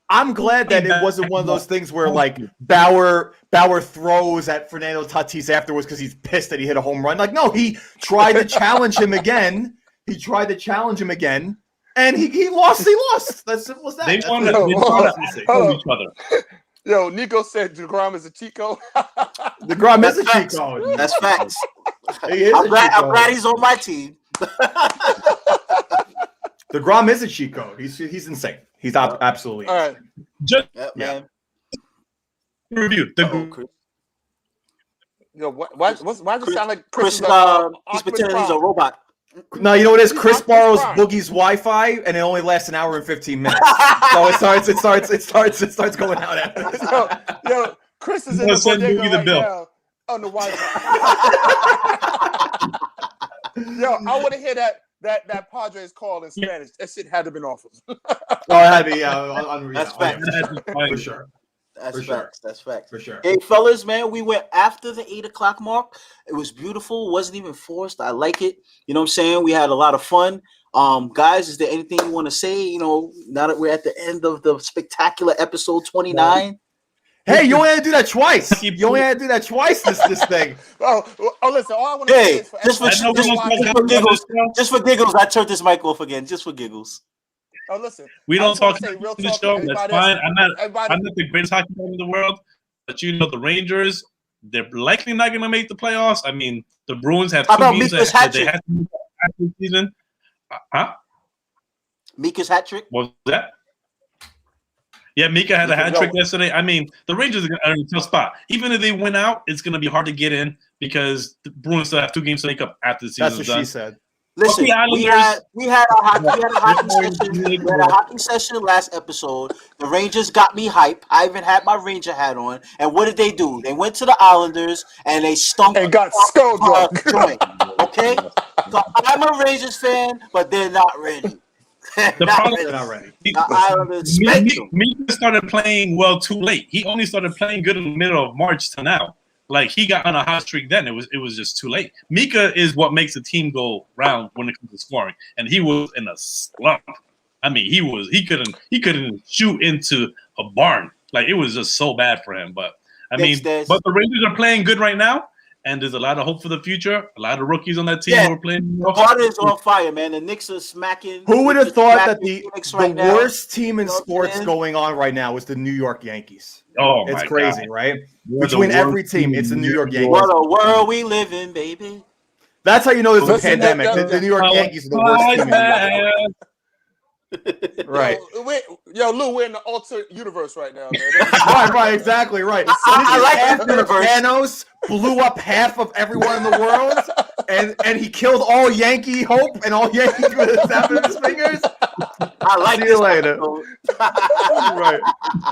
I'm glad that it wasn't one of those things where like Bauer throws at Fernando Tatis afterwards because he's pissed that he hit a home run. Like, no, he tried to challenge him again. And he lost. He lost. That's simple as that. They want to each other. Yo, Nico said DeGrom is a cheat code. DeGrom is a cheat code. That's facts. I'm glad he's on my team. DeGrom is a cheat code. He's insane. He's absolutely all right. Man. Review. Yo, why does it sound like Chris? He's pretending he's a robot. No, you know what it is? Chris borrows Boogie's Wi-Fi, and it only lasts an hour and 15 minutes. So it starts going out after. Yo, Chris is in the bodega right now on the Wi-Fi. Yo, I want to hear that Padres call in Spanish. That shit had to have been awful. Oh, it had to be unreal. That's facts. For sure. That's facts. For sure. Hey, fellas, man, we went after the 8 o'clock mark. It was beautiful. It wasn't even forced. I like it. You know what I'm saying? We had a lot of fun. Guys, is there anything you want to say? You know, now that we're at the end of the spectacular episode 29. Hey, you only had to do that twice. This thing. Oh, listen. All I want to say is just for giggles, I turned this mic off again, just for giggles. Oh, listen. We don't talk in the show. That's fine. I'm not the greatest hockey player in the world, but you know the Rangers, they're likely not going to make the playoffs. I mean, the Bruins have 2 games that they have to make the season. Mika's hat trick. What was that? Yeah, Mika had a hat trick yesterday. I mean, the Rangers are in a tough spot. Even if they win out, it's going to be hard to get in because the Bruins still have 2 games to make up after the season. That's what she said. Listen, we had a hockey session last episode. The Rangers got me hype. I even had my Ranger hat on. And what did they do? They went to the Islanders and they stunk and got skull joint. Okay, so I'm a Rangers fan, but they're not ready. They're not ready. Mika started playing well too late. He only started playing good in the middle of March to now. Like he got on a hot streak then. It was just too late. Mika is what makes the team go round when it comes to scoring, and he was in a slump. I mean, he couldn't shoot into a barn. Like it was just so bad for him. But but the Rangers are playing good right now, and there's a lot of hope for the future. A lot of rookies on that team who are playing. The water is on fire, man. The Knicks are smacking. Who would have thought that the worst team in sports going on right now is the New York Yankees? Oh, it's crazy, God. Right? Between every team, it's the New York Yankees. What a world we live in, baby. That's how you know there's a pandemic. The New York Yankees are the worst team in the world. Right. Yo, Lou, we're in the alternate universe right now, man. right, exactly, right. I like that universe. Thanos blew up half of everyone in the world, and he killed all Yankee hope and all Yankees with a snap of his fingers. I like See you later. Right.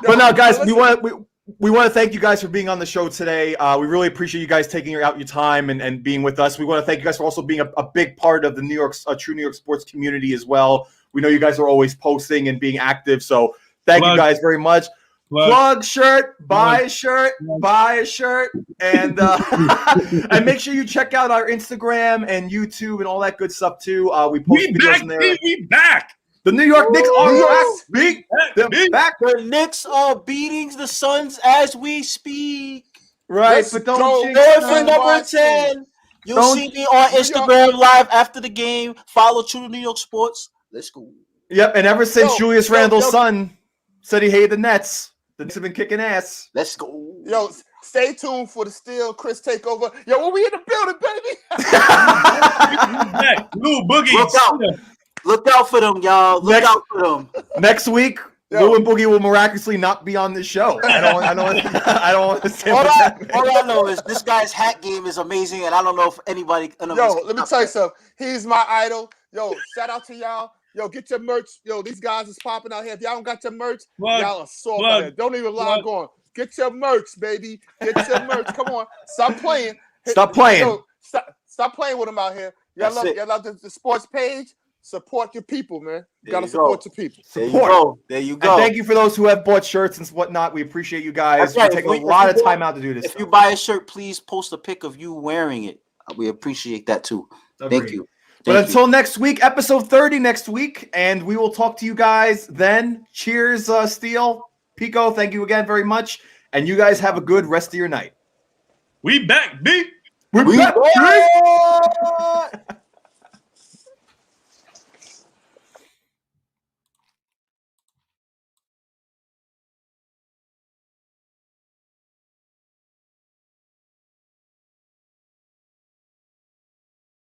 But now, guys, we want to thank you guys for being on the show today. We really appreciate you guys taking out your time and being with us. We want to thank you guys for also being a big part of the True New York sports community as well. We know you guys are always posting and being active, so thank you guys very much. Plug shirt, buy a shirt, and and make sure you check out our Instagram and YouTube and all that good stuff too. We post videos in there. We back. The New York Knicks are New York- back. Beat them Beat. back. The Knicks are beating the Suns as we speak. Right, Let's but don't go. jinx Going it, for man. number 10. You'll Don't- see me on New Instagram Live after the game. Follow True New York Sports. Let's go. Yep, and ever since Yo, Julius yo, Randle's yo. son said he hated the Nets, the Knicks have been kicking ass. Let's go. Yo, stay tuned for the Steel Chris takeover. Yo, when we in the building, baby. Back. Lou Boogie. Look out. Look out for them, y'all. Look Next- out for them. Next week, Yo. Lou and Boogie will miraculously not be on the show. I don't understand All what's happening. I know is this guy's hat game is amazing, and I don't know if anybody. Yo, let me tell you something. He's my idol. Yo, shout out to y'all. Yo, get your merch. Yo, these guys is popping out here. If y'all don't got your merch, Plug. y'all are soft Plug. out there. Don't even log on. Get your merch, baby. Get your merch. Come on. Stop playing. Stop playing. Yo, stop playing with them out here. Y'all That's love the sports page. Support your people, man. You gotta you support go. your people. There you Support. go. There you And go. thank you for those who have bought shirts and whatnot. We appreciate you guys. That's We right. take If we- a lot if of you time buy- out to do this. If you buy a shirt, please post a pic of you wearing it. We appreciate that too. Thank Agreed. you. But Thank until next week, episode 30 next week, and we will talk to you guys then. Cheers, Steele. Pico, thank you again very much. And you guys have a good rest of your night. We back, B. We're back. you.